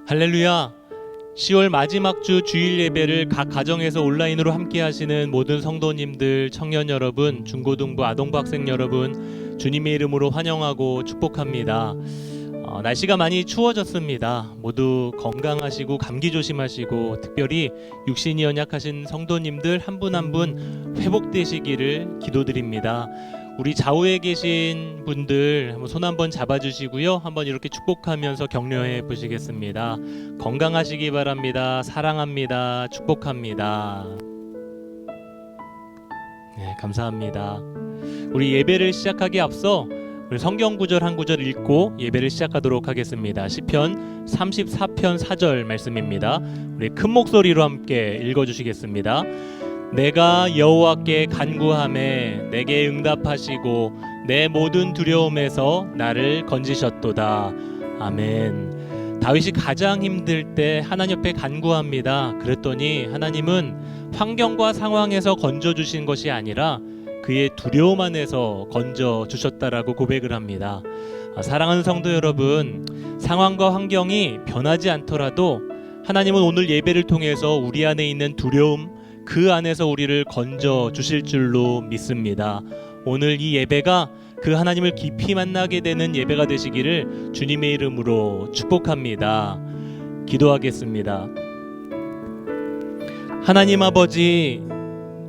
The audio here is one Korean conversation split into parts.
할렐루야! 10월 마지막 주 주일 예배를 각 가정에서 온라인으로 함께 하시는 모든 성도님들, 청년 여러분, 중고등부, 아동부 학생 여러분, 주님의 이름으로 환영하고 축복합니다. 날씨가 많이 추워졌습니다. 모두 건강하시고 감기 조심하시고, 특별히 육신이 연약하신 성도님들 한 분 한 분 회복되시기를 기도드립니다. 우리 좌우에 계신 분들 한번 손 한번 잡아주시고요. 한번 이렇게 축복하면서 격려해 보시겠습니다. 건강하시기 바랍니다. 사랑합니다. 축복합니다. 네, 감사합니다. 우리 예배를 시작하기 앞서 우리 성경 구절 한 구절 읽고 예배를 시작하도록 하겠습니다. 시편 34편 4절 말씀입니다. 우리 큰 목소리로 함께 읽어주시겠습니다. 내가 여호와께 간구하매 내게 응답하시고 내 모든 두려움에서 나를 건지셨도다. 아멘. 다윗이 가장 힘들 때 하나님 옆에 간구합니다. 그랬더니 하나님은 환경과 상황에서 건져주신 것이 아니라 그의 두려움 안에서 건져주셨다라고 고백을 합니다. 사랑하는 성도 여러분, 상황과 환경이 변하지 않더라도 하나님은 오늘 예배를 통해서 우리 안에 있는 두려움, 그 안에서 우리를 건져 주실 줄로 믿습니다. 오늘 이 예배가 그 하나님을 깊이 만나게 되는 예배가 되시기를 주님의 이름으로 축복합니다. 기도하겠습니다. 하나님 아버지,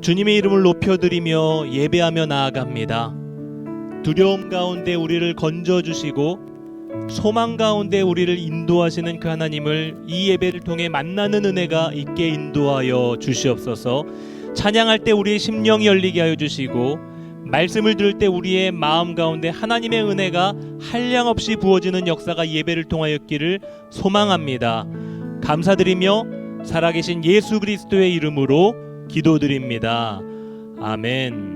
주님의 이름을 높여드리며 예배하며 나아갑니다. 두려움 가운데 우리를 건져 주시고 소망 가운데 우리를 인도하시는 그 하나님을 이 예배를 통해 만나는 은혜가 있게 인도하여 주시옵소서. 찬양할 때 우리의 심령이 열리게 하여 주시고, 말씀을 들을 때 우리의 마음 가운데 하나님의 은혜가 한량없이 부어지는 역사가 예배를 통하였기를 소망합니다. 감사드리며 살아계신 예수 그리스도의 이름으로 기도드립니다. 아멘.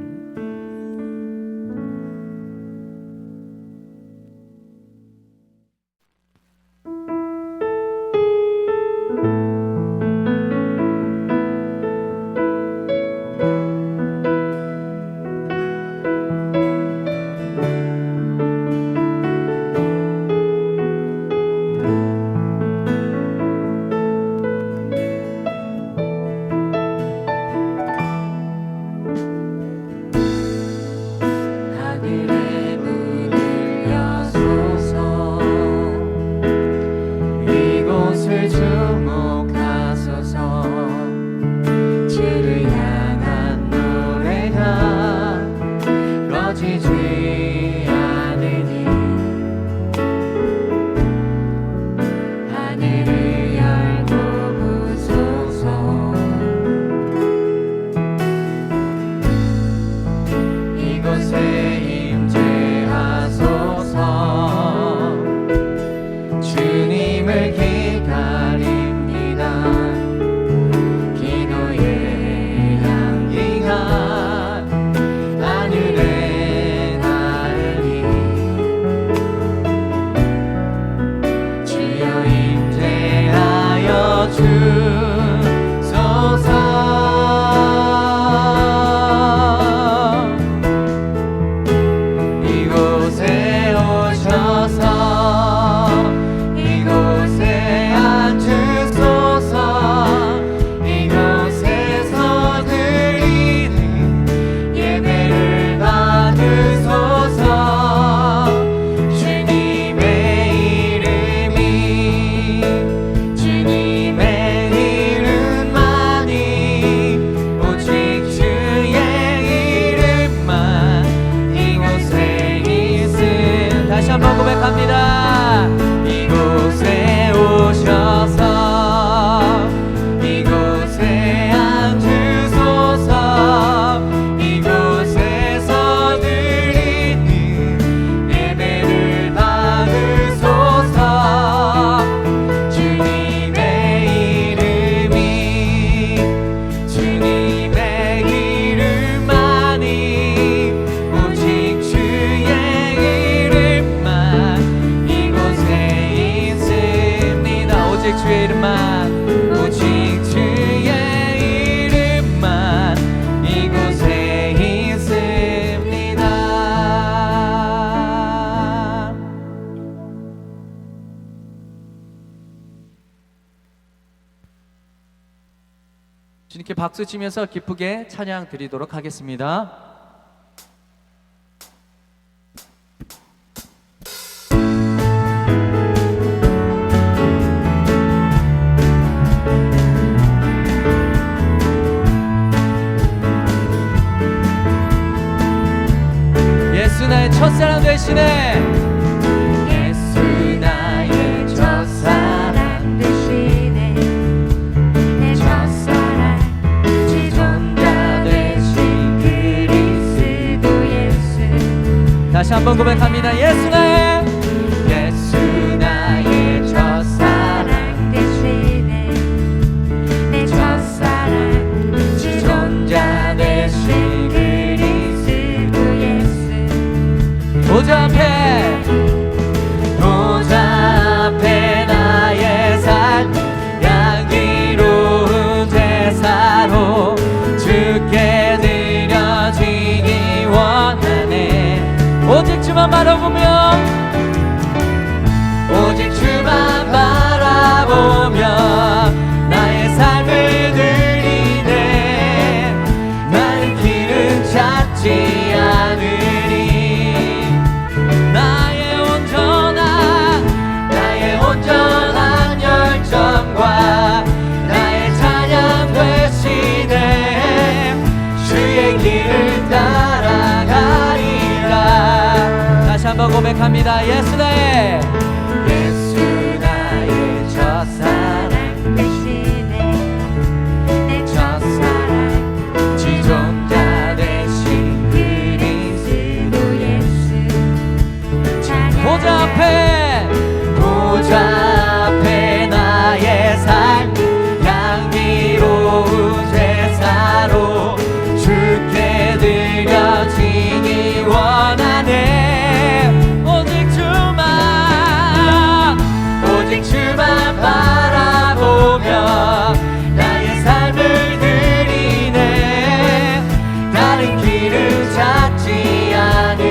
주님께 박수 치면서 기쁘게 찬양 드리도록 하겠습니다. 예수 나의 첫사랑 되시네. 예수 나의 첫사랑 되시네. 내 첫사랑 지존자 되신 그리스도 예수. 다시 한번 고백합니다. 예수 나의 첫사랑 되시네. 내 첫사랑 지존자 되신 그리스도 예수. 보좌 앞에 나의 삶 향기로운 제사로 주께 드려지기 원하네. 오직 주만 바라보며 오직 주만 바라보며 나의 삶을 드리네. 나는 길은 찾지 않으리. 온전한 열정과 나의 찬양 되시네. 주의 길을 따라가리라. 다시 한번 고백합니다. 예수 나의 첫사랑 되시네. 내 첫사랑 지존자 되신 그리스도 예수. 보좌 앞에 나의 삶 향기로운 제사로 주께 드려지기 원하네. 오직 주만 바라보며 나의 삶을 드리네. 다른 길을 찾지 않으리.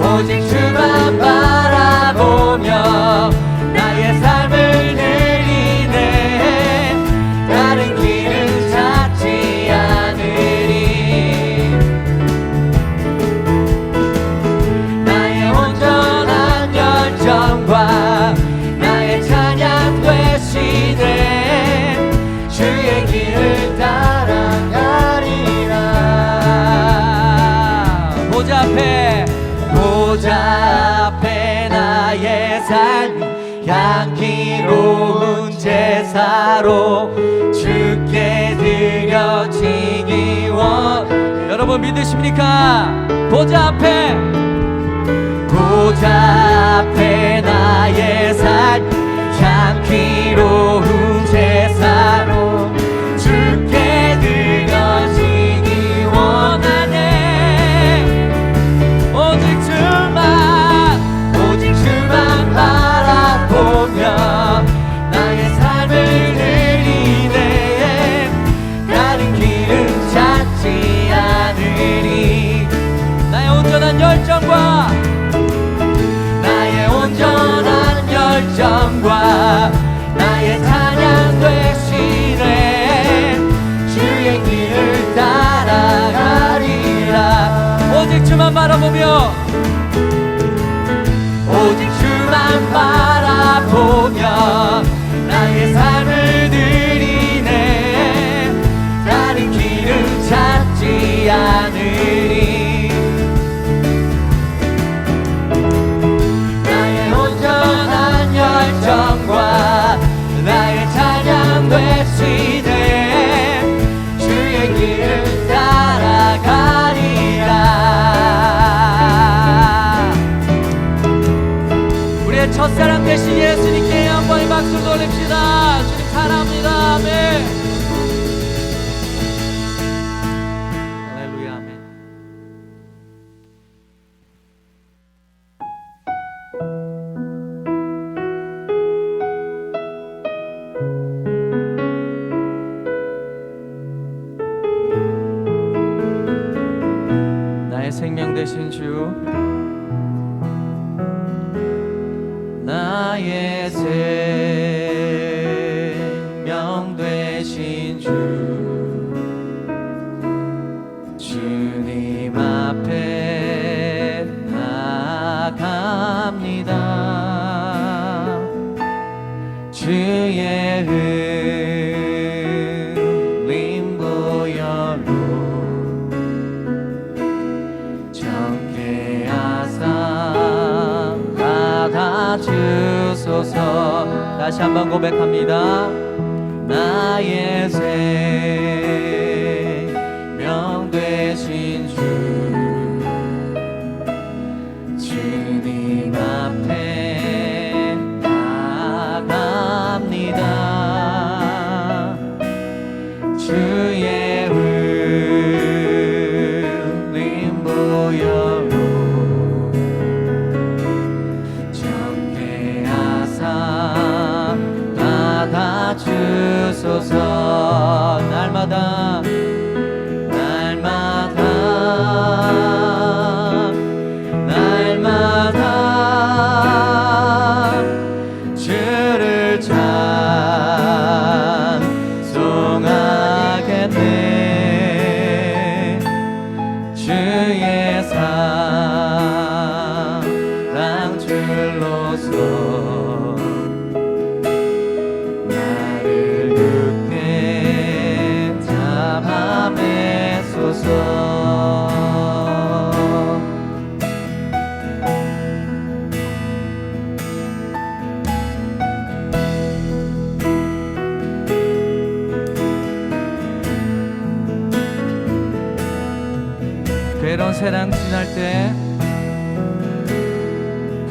오직 주만 바라보며 나의 삶을 드리네. 다른 길은 찾지 않으리. 나의 온전한 열정과 나의 찬양 되시네. 주의 길을 따라가리라. 보좌 앞에 나의 삶 향기로운 제사로 주께 드려지기 원. 여러분 믿으십니까? 보좌 앞에 나의 삶 향기로운 제사로 주께 드려지기 원하네. 오직 주만 바라보며 나의 삶을 드리네. 다른 길은 찾지 않으리. 나의 온전한 열정과 나의 찬양 되시네. 주의 길을 따라가리라. 오직 주만 바라보며 나의 삶을 드리네. 다른 길은 찾지 않으리. 나의 온전한 열정과 나의 찬양 되시네. 주의 길을 따라가리라. 우리의 첫사랑 되신 예수님께 영광의 박수 돌립시다. 주님 사랑합니다. 아멘. 할렐루야. 아멘. 되신 주 나의 생명 되신 주 주님 앞에 나갑니다. 주의 흘린 보혈로 정케 하사 받아주소서. 다시 한번 고백합니다. 나의 생명 되신 주 주님 앞에 나갑니다. 주의 흘린 보혈로 정케 하사 받아주소서. 날마다 주를 찬송하겠네. 주의 사랑 줄로서 나를 굳게 잡아매소서. 괴로운 세상 지날 때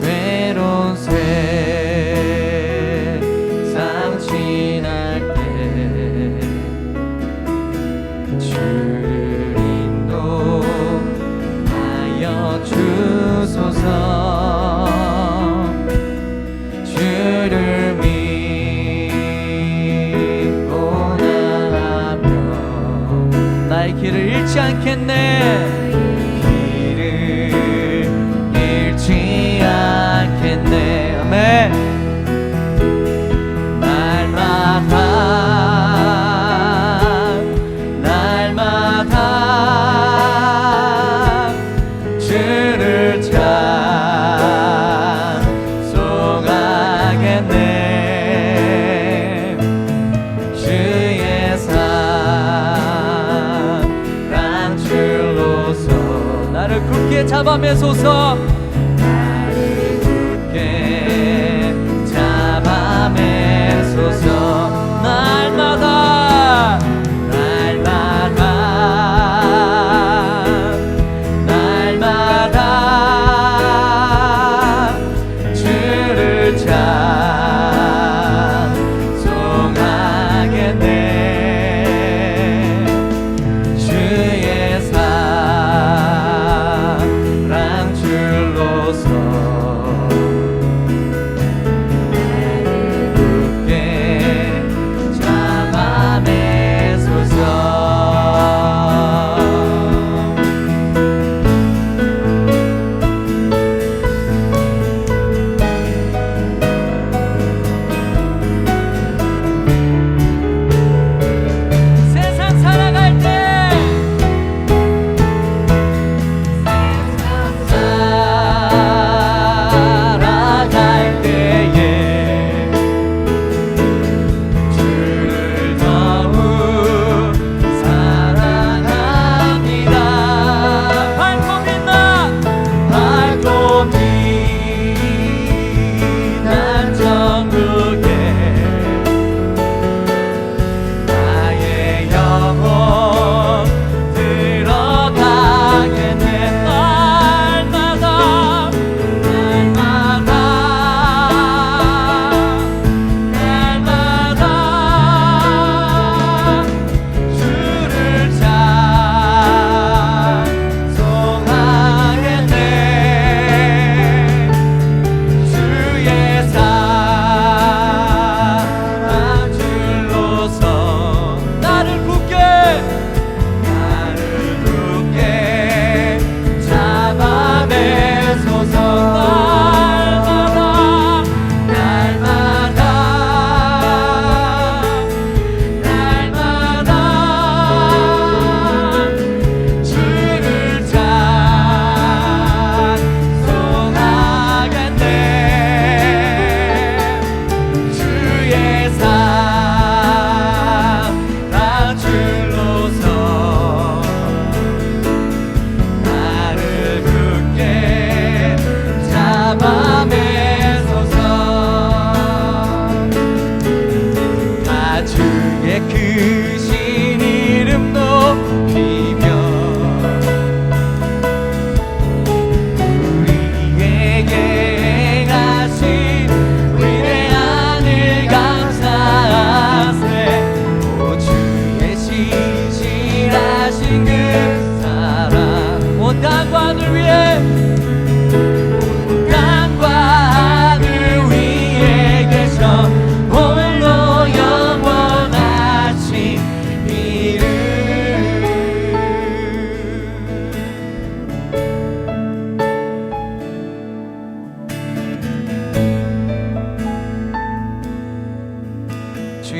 괴로운 세상 지날 때 주를 인도하여 주소서. 주를 믿고 나가면 나의 길을 잃지 않겠네. 잃지 않겠네. 아멘. 날마다 주를 찬송하겠네. 주의 사랑 줄로서 나를 굳게 잡아매소서. 나를 굳게 잡아매소서. 날마다 주를 찬송하겠네. 주의 사랑 줄로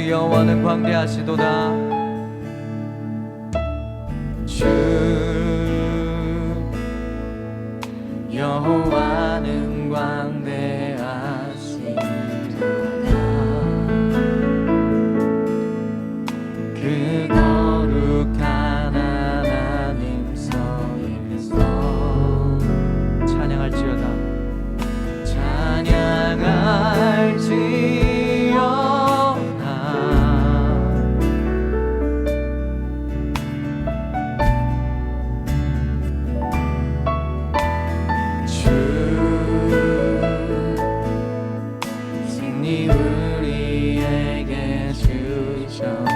주 여호와는 광대하시도다. 주 여호와는 광대하시도다. 그 거룩한 하나님 성에서 찬양할지어다. 승리 우리에게 주셨도다.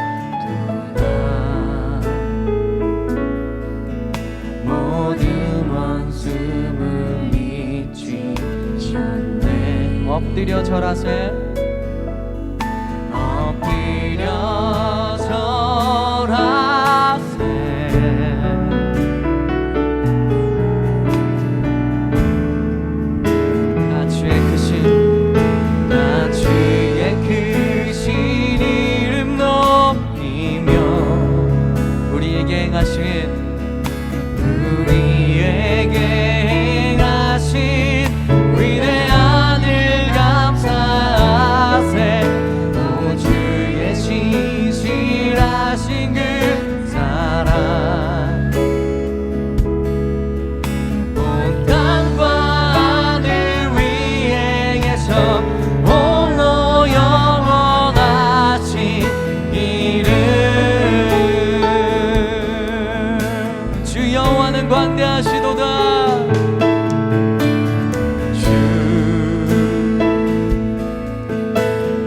모든 원수를 이치셨네. 엎드려 절하세. 엎드려 절하세. 나 주의 크신 이름 높이며 우리에게 행하신 위대한 일 감사하세. 오 주의 신실하신 그 사랑 온 땅과 하늘 위에 계셔 홀로 영원하신 이름. 주 여호와는 광대하시도다. 주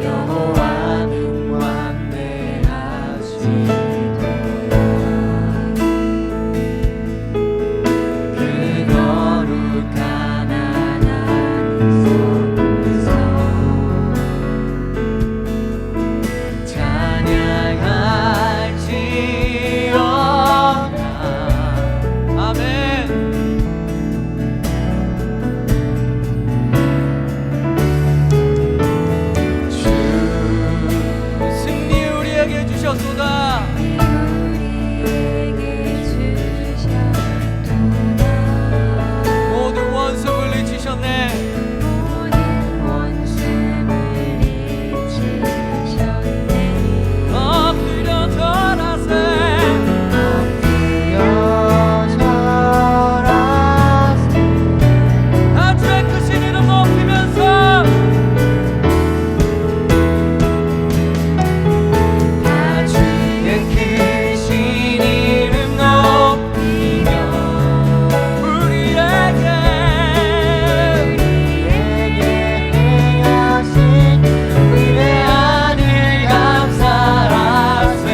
여호와는 광대하시도다. 그 거룩한 하나님 속에서 찬양할지어다. 아멘. 주 승리 우리에게 주셨도다. 모든 원수를 이치셨네. 엎드려 절하세. 다 주의 크신 이름 높이면서 다 주의 크신 이름 높이며 우리에게 행하신 위대한 일 감사하세.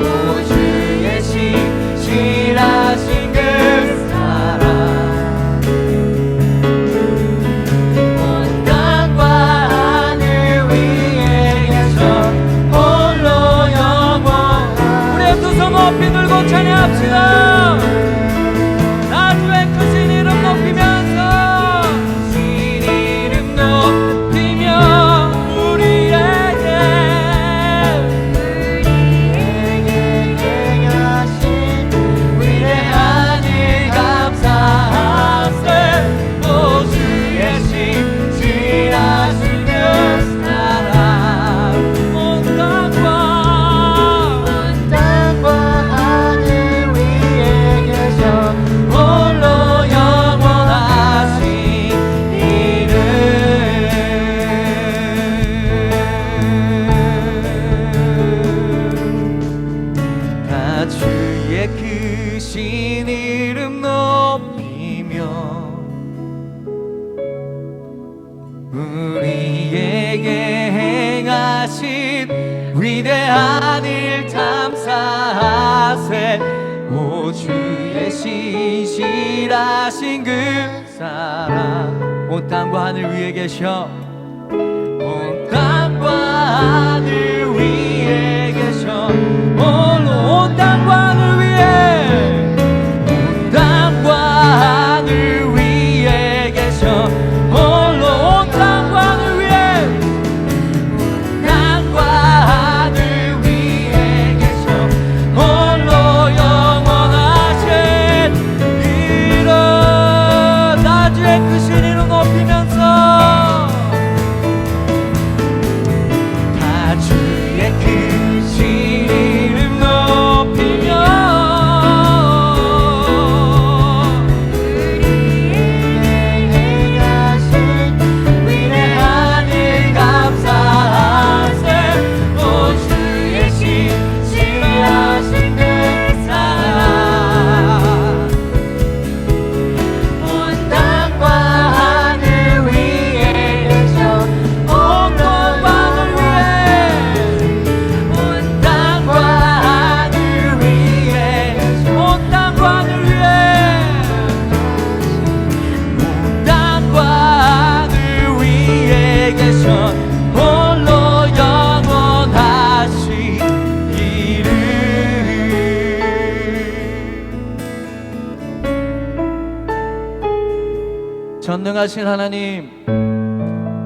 오 주의 신실하신 그 사랑 온 땅과 하늘 위에 계셔 홀로 영원. 우리의 두 손 높이 들고 찬양합시다. 나 주의 크신 이름 높이면서 신 이름 높이며 우리에게 행하신 위대한 일 감사하세. 오 주의 신실하신 그 사랑 온 땅과 하늘 위에 계셔 홀로 영원하신 이름. 다 주의 크신 이름 높이며 우리에게 행하신 위대한 일 감사하세. 오 주의 신실하신 그 사랑 온 땅과 하늘 위에 계셔 온 땅과 하늘 위에 계셔 홀로 온 땅과 하늘 위에 온 땅과 하늘 위에 계셔 홀로 온 땅과 하늘 위에 온 땅과 하늘 전능하신 하나님,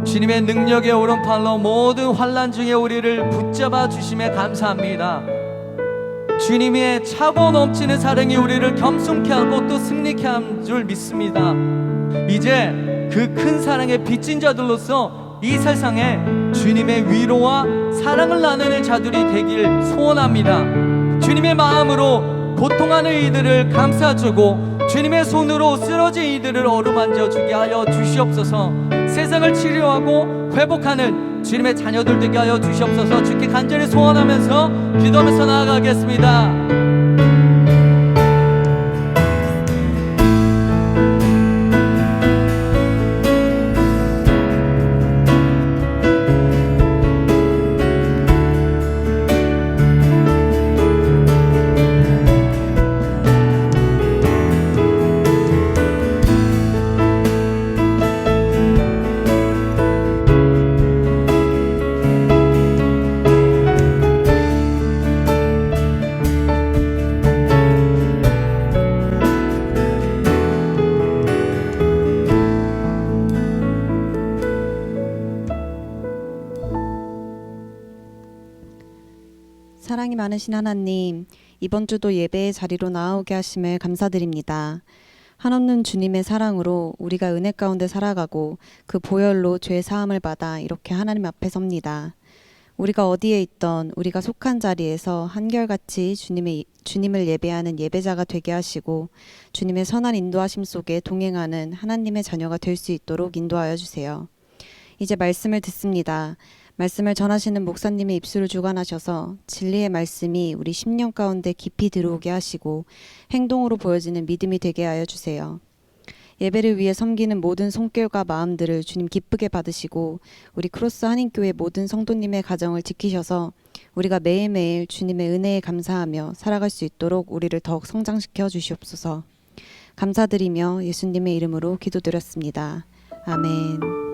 주님의 능력의 오른팔로 모든 환난 중에 우리를 붙잡아 주심에 감사합니다. 주님의 차고 넘치는 사랑이 우리를 겸손케 하고 또 승리케 한 줄 믿습니다. 이제 그 큰 사랑의 빚진 자들로서 이 세상에 주님의 위로와 사랑을 나누는 자들이 되길 소원합니다. 주님의 마음으로 고통하는 이들을 감싸주고 주님의 손으로 쓰러진 이들을 어루만져 주게 하여 주시옵소서. 세상을 치료하고 회복하는 주님의 자녀들 되게 하여 주시옵소서. 주께 간절히 소원하면서 기도하면서 나아가겠습니다. 사랑이 많으신 하나님, 이번 주도 예배의 자리로 나아오게 하심을 감사드립니다. 한없는 주님의 사랑으로 우리가 은혜 가운데 살아가고 그 보혈로 죄 사함을 받아 이렇게 하나님 앞에 섭니다. 우리가 어디에 있던 우리가 속한 자리에서 한결같이 주님을 예배하는 예배자가 되게 하시고 주님의 선한 인도하심 속에 동행하는 하나님의 자녀가 될 수 있도록 인도하여 주세요. 이제 말씀을 듣습니다. 말씀을 전하시는 목사님의 입술을 주관하셔서 진리의 말씀이 우리 심령 가운데 깊이 들어오게 하시고 행동으로 보여지는 믿음이 되게 하여 주세요. 예배를 위해 섬기는 모든 손길과 마음들을 주님 기쁘게 받으시고 우리 크로스 한인교회 모든 성도님의 가정을 지키셔서 우리가 매일매일 주님의 은혜에 감사하며 살아갈 수 있도록 우리를 더욱 성장시켜 주시옵소서. 감사드리며 예수님의 이름으로 기도드렸습니다. 아멘.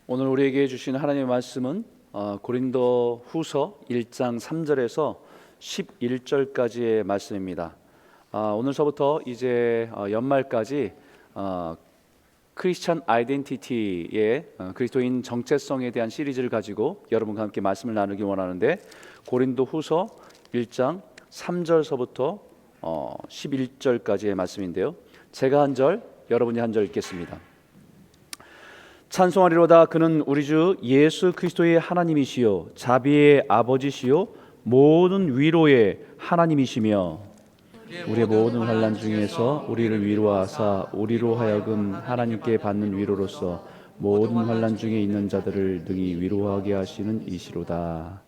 오늘 우리에게 주신 하나님의 말씀은 고린도 후서 1장 3절에서 11절까지의 말씀입니다. 오늘서부터 이제 연말까지 크리스찬 아이덴티티의 그리스도인 정체성에 대한 시리즈를 가지고 여러분과 함께 말씀을 나누기 원하는데, 고린도 후서 1장 3절서부터 11절까지의 말씀인데요, 제가 한 절, 여러분이 한 절 읽겠습니다. 찬송하리로다. 그는 우리 주 예수 그리스도의 하나님이시요 자비의 아버지시요 모든 위로의 하나님이시며 우리의 모든 환난 중에서 우리를 위로하사 우리로 하여금 하나님께 받는 위로로서 모든 환난 중에 있는 자들을 능히 위로하게 하시는 이시로다.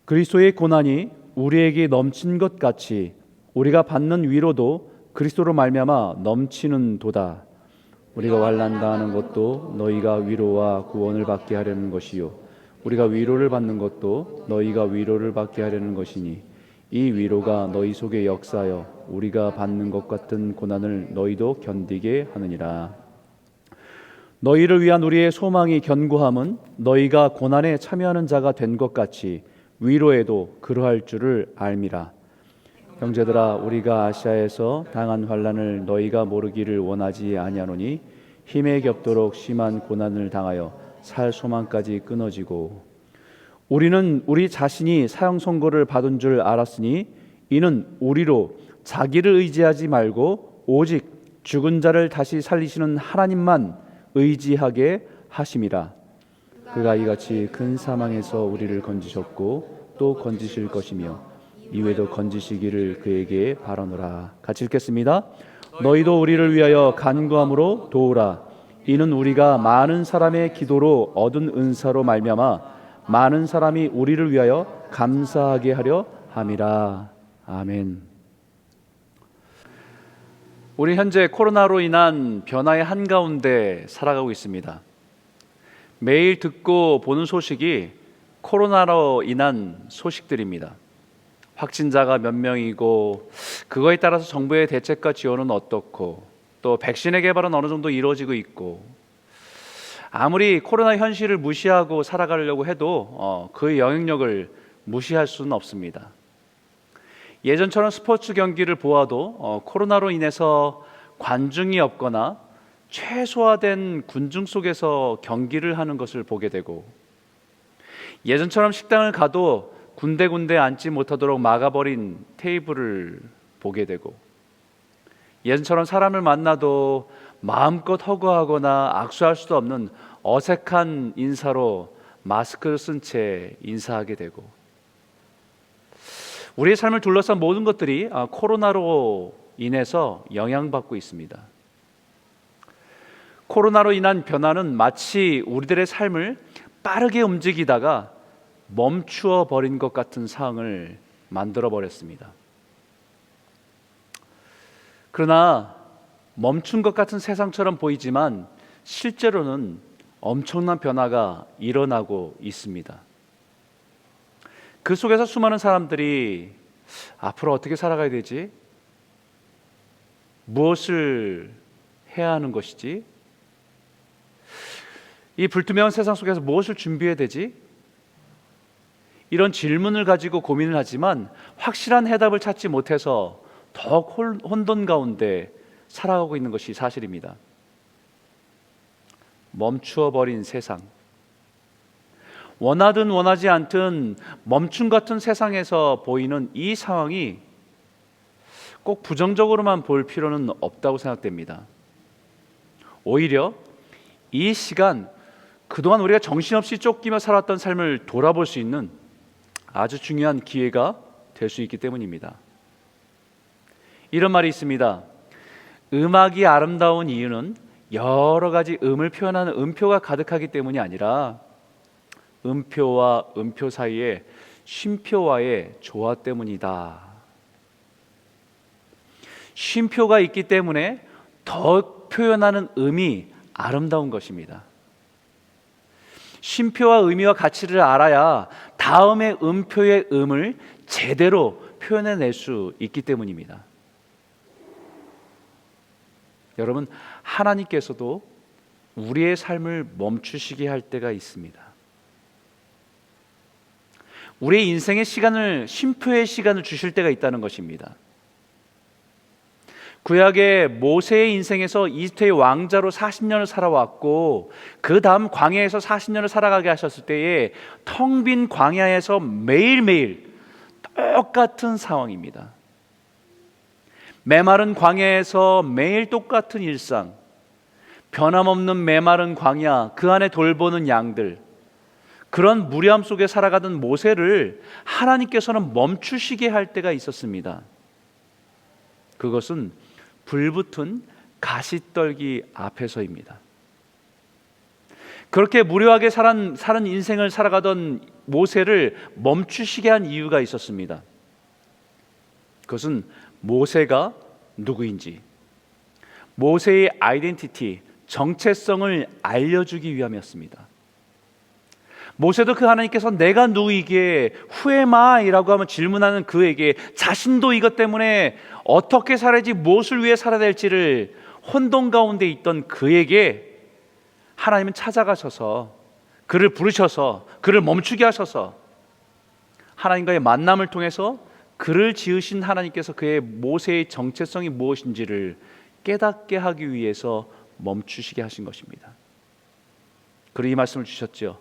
그리스도의 고난이 우리에게 넘친 것 같이 우리가 받는 위로도 그리스도로 말미암아 넘치는 도다. 우리가 환난 당하는 것도 너희가 위로와 구원을 받게 하려는 것이요 우리가 위로를 받는 것도 너희가 위로를 받게 하려는 것이니 이 위로가 너희 속에 역사하여 우리가 받는 것 같은 고난을 너희도 견디게 하느니라. 너희를 위한 우리의 소망이 견고함은 너희가 고난에 참여하는 자가 된 것 같이 위로에도 그러할 줄을 알미라. 형제들아, 우리가 아시아에서 당한 환난을 너희가 모르기를 원하지 아니하노니 힘에 겹도록 심한 고난을 당하여 살 소망까지 끊어지고 우리는 우리 자신이 사형 선고를 받은 줄 알았으니 이는 우리로 자기를 의지하지 말고 오직 죽은 자를 다시 살리시는 하나님만 의지하게 하심이라. 그가 이같이 큰 사망에서 우리를 건지셨고 또 건지실 것이며 이외에도 건지시기를 그에게 바라노라. 같이 읽겠습니다. 너희도 우리를 위하여 간구함으로 도우라. 이는 우리가 많은 사람의 기도로 얻은 은사로 말미암아 많은 사람이 우리를 위하여 감사하게 하려 함이라. 아멘. 우리 현재 코로나로 인한 변화의 한가운데 살아가고 있습니다. 매일 듣고 보는 소식이 코로나로 인한 소식들입니다. 확진자가 몇 명이고 그거에 따라서 정부의 대책과 지원은 어떻고 또 백신의 개발은 어느 정도 이루어지고 있고 아무리 코로나 현실을 무시하고 살아가려고 해도 그의 영향력을 무시할 수는 없습니다. 예전처럼 스포츠 경기를 보아도 코로나로 인해서 관중이 없거나 최소화된 군중 속에서 경기를 하는 것을 보게 되고, 예전처럼 식당을 가도 군데군데 앉지 못하도록 막아버린 테이블을 보게 되고, 예전처럼 사람을 만나도 마음껏 허구하거나 악수할 수도 없는 어색한 인사로 마스크를 쓴 채 인사하게 되고, 우리의 삶을 둘러싼 모든 것들이 코로나로 인해서 영향받고 있습니다. 코로나로 인한 변화는 마치 우리들의 삶을 빠르게 움직이다가 멈추어 버린 것 같은 상황을 만들어 버렸습니다. 그러나 멈춘 것 같은 세상처럼 보이지만 실제로는 엄청난 변화가 일어나고 있습니다. 그 속에서 수많은 사람들이 앞으로 어떻게 살아가야 되지? 무엇을 해야 하는 것이지? 이 불투명한 세상 속에서 무엇을 준비해야 되지? 이런 질문을 가지고 고민을 하지만 확실한 해답을 찾지 못해서 더욱 혼돈 가운데 살아가고 있는 것이 사실입니다. 멈추어 버린 세상, 원하든 원하지 않든 멈춤 같은 세상에서 보이는 이 상황이 꼭 부정적으로만 볼 필요는 없다고 생각됩니다. 오히려 이 시간, 그동안 우리가 정신없이 쫓기며 살았던 삶을 돌아볼 수 있는 아주 중요한 기회가 될 수 있기 때문입니다. 이런 말이 있습니다. 음악이 아름다운 이유는 여러 가지 음을 표현하는 음표가 가득하기 때문이 아니라 음표와 음표 사이에 쉼표와의 조화 때문이다. 쉼표가 있기 때문에 더 표현하는 음이 아름다운 것입니다. 쉼표와 의미와 가치를 알아야 다음의 음표의 음을 제대로 표현해낼 수 있기 때문입니다. 여러분, 하나님께서도 우리의 삶을 멈추시게 할 때가 있습니다. 우리의 인생의 시간을, 쉼표의 시간을 주실 때가 있다는 것입니다. 구약의 모세의 인생에서 이집트의 왕자로 40년을 살아왔고, 그 다음 광야에서 40년을 살아가게 하셨을 때에 텅 빈 광야에서 매일매일 똑같은 상황입니다. 메마른 광야에서 매일 똑같은 일상, 변함없는 메마른 광야, 그 안에 돌보는 양들, 그런 무리함 속에 살아가던 모세를 하나님께서는 멈추시게 할 때가 있었습니다. 그것은 불붙은 가시떨기 앞에서입니다. 그렇게 무료하게 사는 인생을 살아가던 모세를 멈추시게 한 이유가 있었습니다. 그것은 모세가 누구인지, 모세의 아이덴티티, 정체성을 알려주기 위함이었습니다. 모세도 그 하나님께서 내가 누구이기에 후에마이라고 하면 질문하는 그에게 자신도 이것 때문에 어떻게 살아야지, 무엇을 위해 살아야 될지를 혼돈 가운데 있던 그에게 하나님은 찾아가셔서 그를 부르셔서 그를 멈추게 하셔서 하나님과의 만남을 통해서 그를 지으신 하나님께서 그의 모세의 정체성이 무엇인지를 깨닫게 하기 위해서 멈추시게 하신 것입니다. 그리고 이 말씀을 주셨죠.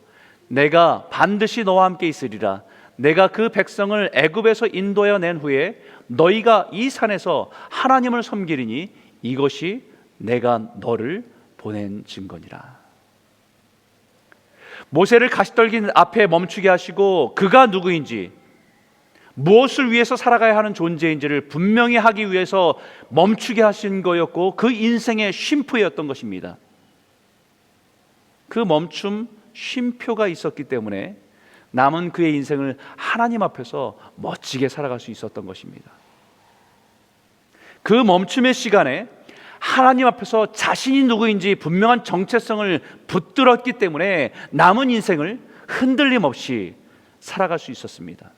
내가 반드시 너와 함께 있으리라. 내가 그 백성을 애굽에서 인도하여 낸 후에 너희가 이 산에서 하나님을 섬기리니 이것이 내가 너를 보낸 증거니라. 모세를 가시떨기 앞에 멈추게 하시고 그가 누구인지, 무엇을 위해서 살아가야 하는 존재인지를 분명히 하기 위해서 멈추게 하신 거였고, 그 인생의 쉼표였던 것입니다. 그 멈춤, 쉼표가 있었기 때문에 남은 그의 인생을 하나님 앞에서 멋지게 살아갈 수 있었던 것입니다. 그 멈춤의 시간에 하나님 앞에서 자신이 누구인지 분명한 정체성을 붙들었기 때문에 남은 인생을 흔들림 없이 살아갈 수 있었습니다.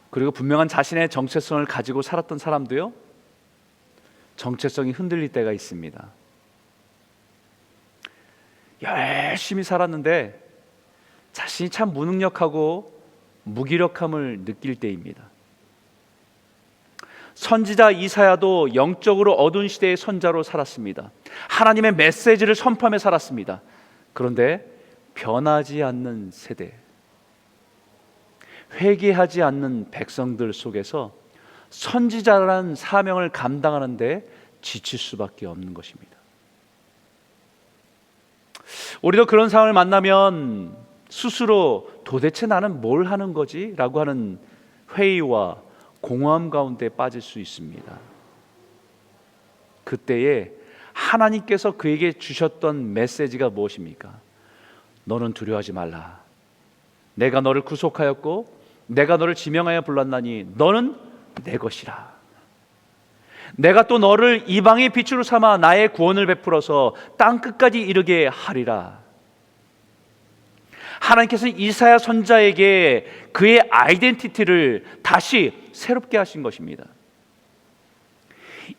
그리고 분명한 자신의 정체성을 가지고 살았던 사람도요, 정체성이 흔들릴 때가 있습니다. 열심히 살았는데 자신이 참 무능력하고 무기력함을 느낄 때입니다. 선지자 이사야도 영적으로 어두운 시대의 선자로 살았습니다. 하나님의 메시지를 선포하며 살았습니다. 그런데 변하지 않는 세대, 회개하지 않는 백성들 속에서 선지자라는 사명을 감당하는데 지칠 수밖에 없는 것입니다. 우리도 그런 상황을 만나면 스스로 도대체 나는 뭘 하는 거지? 라고 하는 회의와 공허함 가운데 빠질 수 있습니다. 그때에 하나님께서 그에게 주셨던 메시지가 무엇입니까? 너는 두려워하지 말라. 내가 너를 구속하였고 내가 너를 지명하여 불렀나니 너는 내 것이라. 내가 또 너를 이방의 빛으로 삼아 나의 구원을 베풀어서 땅 끝까지 이르게 하리라. 하나님께서는 이사야 선자에게 그의 아이덴티티를 다시 새롭게 하신 것입니다.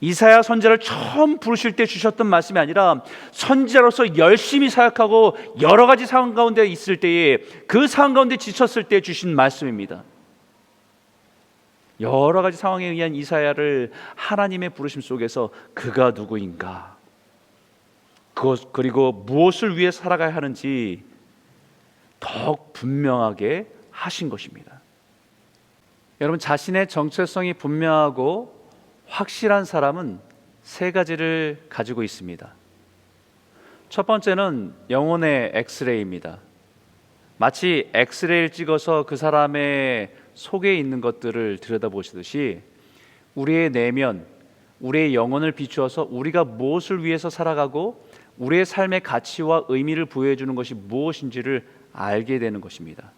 이사야 선자를 처음 부르실 때 주셨던 말씀이 아니라 선지자로서 열심히 사역하고 여러 가지 상황 가운데 있을 때에 그 상황 가운데 지쳤을 때 주신 말씀입니다. 여러 가지 상황에 의한 이사야를 하나님의 부르심 속에서 그가 누구인가, 그리고 무엇을 위해 살아가야 하는지 더욱 분명하게 하신 것입니다. 여러분, 자신의 정체성이 분명하고 확실한 사람은 세 가지를 가지고 있습니다. 첫 번째는 영혼의 엑스레이입니다. 마치 엑스레이를 찍어서 그 사람의 속에 있는 것들을 들여다보시듯이 우리의 내면, 우리의 영혼을 비추어서 우리가 무엇을 위해서 살아가고 우리의 삶의 가치와 의미를 부여해 주는 것이 무엇인지를 알게 되는 것입니다.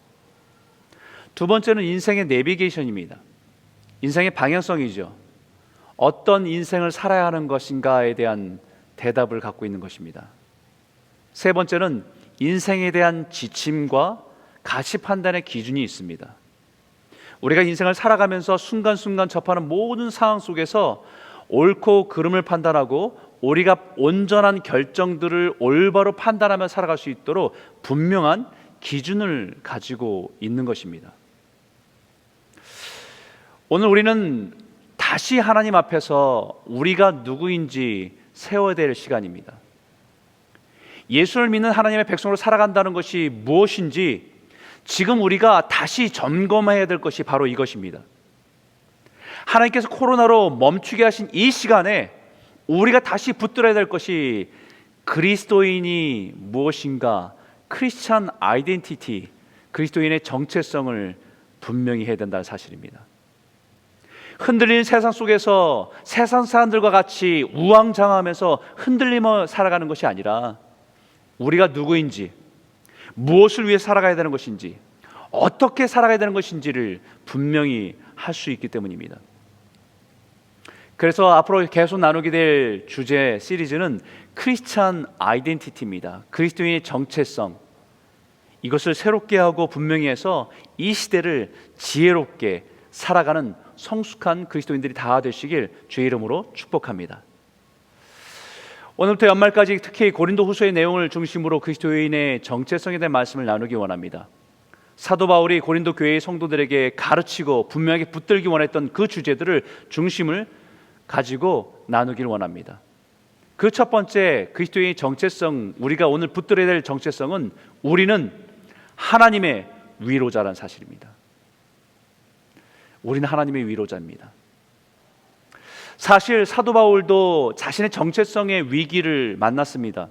두 번째는 인생의 내비게이션입니다. 인생의 방향성이죠. 어떤 인생을 살아야 하는 것인가에 대한 대답을 갖고 있는 것입니다. 세 번째는 인생에 대한 지침과 가치 판단의 기준이 있습니다. 우리가 인생을 살아가면서 순간순간 접하는 모든 상황 속에서 옳고 그름을 판단하고 우리가 온전한 결정들을 올바로 판단하며 살아갈 수 있도록 분명한 기준을 가지고 있는 것입니다. 오늘 우리는 다시 하나님 앞에서 우리가 누구인지 세워야 될 시간입니다. 예수를 믿는 하나님의 백성으로 살아간다는 것이 무엇인지 지금 우리가 다시 점검해야 될 것이 바로 이것입니다. 하나님께서 코로나로 멈추게 하신 이 시간에 우리가 다시 붙들어야 될 것이 그리스도인이 무엇인가, 크리스찬 아이덴티티, 그리스도인의 정체성을 분명히 해야 된다는 사실입니다. 흔들리는 세상 속에서 세상 사람들과 같이 우왕좌왕하면서 흔들리며 살아가는 것이 아니라 우리가 누구인지, 무엇을 위해 살아가야 되는 것인지, 어떻게 살아가야 되는 것인지를 분명히 할 수 있기 때문입니다. 그래서 앞으로 계속 나누게 될 주제 시리즈는 크리스찬 아이덴티티입니다. 그리스도인의 정체성, 이것을 새롭게 하고 분명히 해서 이 시대를 지혜롭게 살아가는 성숙한 그리스도인들이 다 되시길 주의 이름으로 축복합니다. 오늘부터 연말까지 특히 고린도후서의 내용을 중심으로 그리스도인의 정체성에 대한 말씀을 나누기 원합니다. 사도 바울이 고린도 교회의 성도들에게 가르치고 분명하게 붙들기 원했던 그 주제들을 중심을 가지고 나누길 원합니다. 그 첫 번째 그리스도인의 정체성, 우리가 오늘 붙들어야 될 정체성은 우리는 하나님의 위로자라는 사실입니다. 우리는 하나님의 위로자입니다. 사실 사도 바울도 자신의 정체성의 위기를 만났습니다.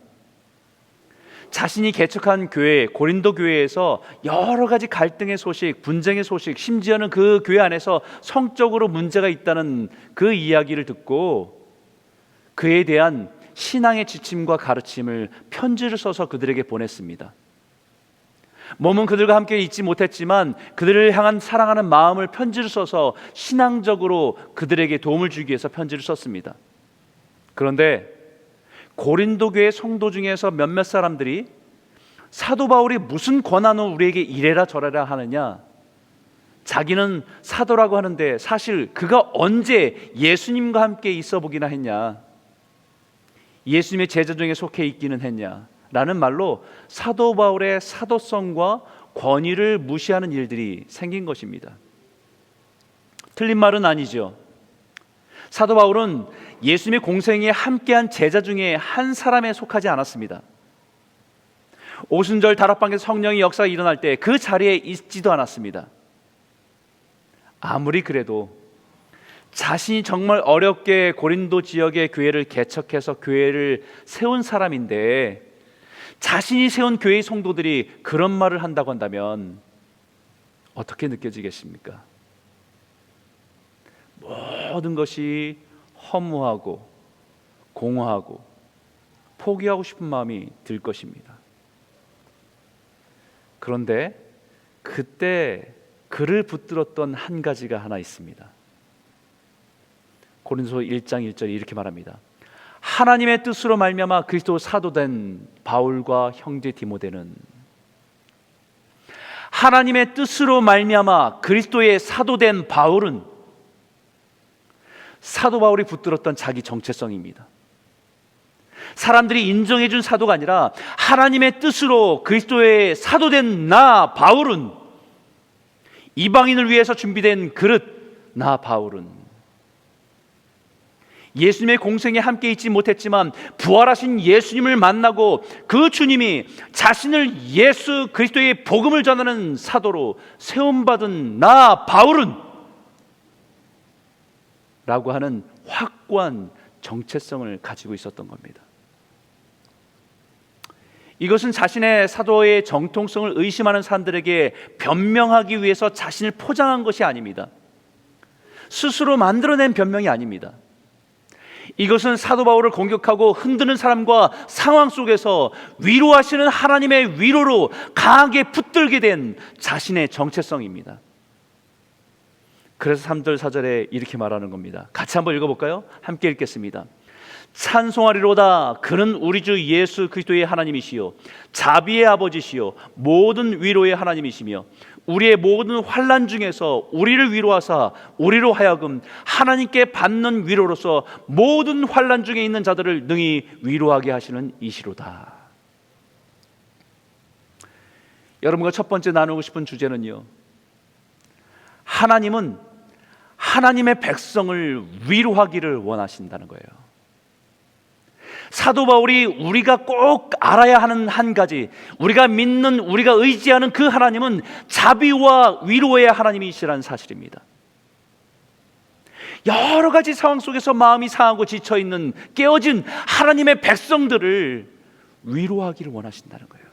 자신이 개척한 교회, 고린도 교회에서 여러 가지 갈등의 소식, 분쟁의 소식, 심지어는 그 교회 안에서 성적으로 문제가 있다는 그 이야기를 듣고 그에 대한 신앙의 지침과 가르침을 편지를 써서 그들에게 보냈습니다. 몸은 그들과 함께 있지 못했지만 그들을 향한 사랑하는 마음을 편지를 써서 신앙적으로 그들에게 도움을 주기 위해서 편지를 썼습니다. 그런데 고린도 교회 성도 중에서 몇몇 사람들이 사도 바울이 무슨 권한으로 우리에게 이래라 저래라 하느냐, 자기는 사도라고 하는데 사실 그가 언제 예수님과 함께 있어 보기나 했냐, 예수님의 제자 중에 속해 있기는 했냐 라는 말로 사도 바울의 사도성과 권위를 무시하는 일들이 생긴 것입니다. 틀린 말은 아니죠. 사도 바울은 예수님의 공생에 함께한 제자 중에 한 사람에 속하지 않았습니다. 오순절 다락방에서 성령의 역사가 일어날 때 그 자리에 있지도 않았습니다. 아무리 그래도 자신이 정말 어렵게 고린도 지역의 교회를 개척해서 교회를 세운 사람인데 자신이 세운 교회의 성도들이 그런 말을 한다고 한다면 어떻게 느껴지겠습니까? 모든 것이 허무하고 공허하고 포기하고 싶은 마음이 들 것입니다. 그런데 그때 그를 붙들었던 한 가지가 하나 있습니다. 고린도서 1장 1절에 이렇게 말합니다. 하나님의 뜻으로 말미암아 그리스도 사도된 바울과 형제 디모데는, 하나님의 뜻으로 말미암아 그리스도의 사도된 바울은 사도 바울이 붙들었던 자기 정체성입니다. 사람들이 인정해 준 사도가 아니라 하나님의 뜻으로 그리스도의 사도된 나 바울은, 이방인을 위해서 준비된 그릇 나 바울은 예수님의 공생에 함께 있지 못했지만 부활하신 예수님을 만나고 그 주님이 자신을 예수 그리스도의 복음을 전하는 사도로 세움받은 나 바울은 라고 하는 확고한 정체성을 가지고 있었던 겁니다. 이것은 자신의 사도의 정통성을 의심하는 사람들에게 변명하기 위해서 자신을 포장한 것이 아닙니다. 스스로 만들어낸 변명이 아닙니다. 이것은 사도 바울을 공격하고 흔드는 사람과 상황 속에서 위로하시는 하나님의 위로로 강하게 붙들게 된 자신의 정체성입니다. 그래서 3절 4절에 이렇게 말하는 겁니다. 같이 한번 읽어볼까요? 함께 읽겠습니다. 찬송하리로다. 그는 우리 주 예수 그리스도의 하나님이시요 자비의 아버지시요 모든 위로의 하나님이시며 우리의 모든 환난 중에서 우리를 위로하사 우리로 하여금 하나님께 받는 위로로서 모든 환난 중에 있는 자들을 능히 위로하게 하시는 이시로다. 여러분과 첫 번째 나누고 싶은 주제는요, 하나님은 하나님의 백성을 위로하기를 원하신다는 거예요. 사도 바울이 우리가 꼭 알아야 하는 한 가지, 우리가 믿는, 우리가 의지하는 그 하나님은 자비와 위로의 하나님이시라는 사실입니다. 여러 가지 상황 속에서 마음이 상하고 지쳐있는 깨어진 하나님의 백성들을 위로하기를 원하신다는 거예요.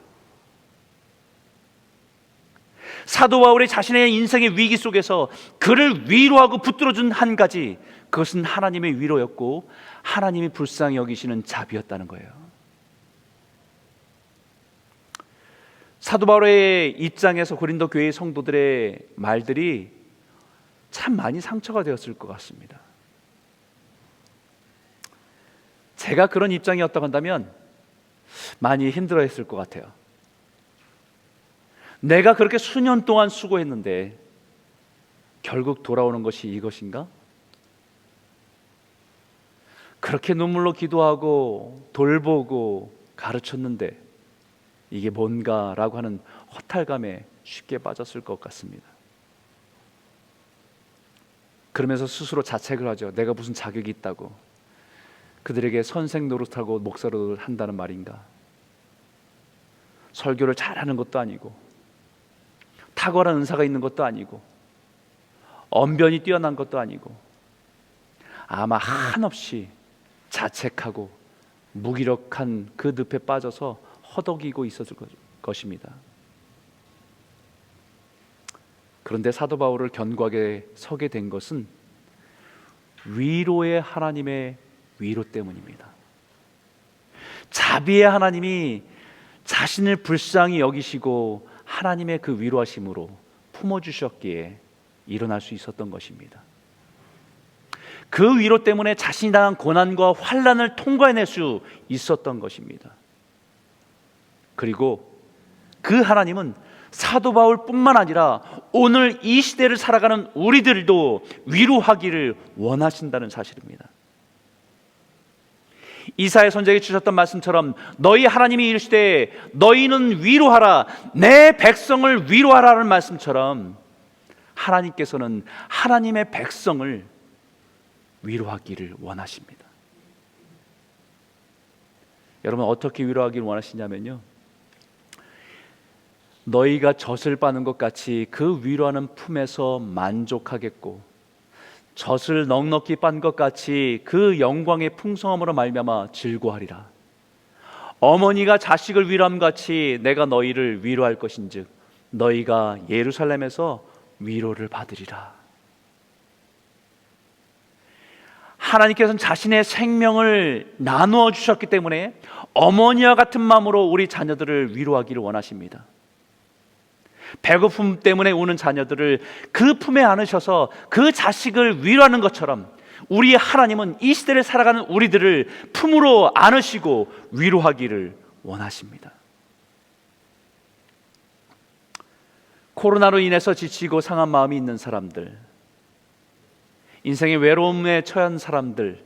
사도 바울이 자신의 인생의 위기 속에서 그를 위로하고 붙들어준 한 가지, 그것은 하나님의 위로였고 하나님이 불쌍히 여기시는 자비였다는 거예요. 사도 바울의 입장에서 고린도 교회의 성도들의 말들이 참 많이 상처가 되었을 것 같습니다. 제가 그런 입장이었다고 한다면 많이 힘들어했을 것 같아요. 내가 그렇게 수년 동안 수고했는데 결국 돌아오는 것이 이것인가? 그렇게 눈물로 기도하고 돌보고 가르쳤는데 이게 뭔가라고 하는 허탈감에 쉽게 빠졌을 것 같습니다. 그러면서 스스로 자책을 하죠. 내가 무슨 자격이 있다고 그들에게 선생 노릇하고 목사 노릇을 한다는 말인가? 설교를 잘하는 것도 아니고 탁월한 은사가 있는 것도 아니고 언변이 뛰어난 것도 아니고 아마 한없이 자책하고 무기력한 그 늪에 빠져서 허덕이고 있었을 것입니다. 그런데 사도 바울을 견고하게 서게 된 것은 위로의 하나님의 위로 때문입니다. 자비의 하나님이 자신을 불쌍히 여기시고 하나님의 그 위로하심으로 품어주셨기에 일어날 수 있었던 것입니다. 그 위로 때문에 자신이 당한 고난과 환난을 통과해낼 수 있었던 것입니다. 그리고 그 하나님은 사도 바울뿐만 아니라 오늘 이 시대를 살아가는 우리들도 위로하기를 원하신다는 사실입니다. 이사야 선지자에게 주셨던 말씀처럼 너희 하나님이 이르시되 너희는 위로하라, 내 백성을 위로하라는 말씀처럼 하나님께서는 하나님의 백성을 위로하기를 원하십니다. 여러분, 어떻게 위로하기를 원하시냐면요, 너희가 젖을 빠는 것 같이 그 위로하는 품에서 만족하겠고, 젖을 넉넉히 빤 것 같이 그 영광의 풍성함으로 말미암아 즐거워하리라. 어머니가 자식을 위로함 같이 내가 너희를 위로할 것인즉 너희가 예루살렘에서 위로를 받으리라. 하나님께서는 자신의 생명을 나누어 주셨기 때문에 어머니와 같은 마음으로 우리 자녀들을 위로하기를 원하십니다. 배고픔 때문에 우는 자녀들을 그 품에 안으셔서 그 자식을 위로하는 것처럼 우리 하나님은 이 시대를 살아가는 우리들을 품으로 안으시고 위로하기를 원하십니다. 코로나로 인해서 지치고 상한 마음이 있는 사람들, 인생의 외로움에 처한 사람들,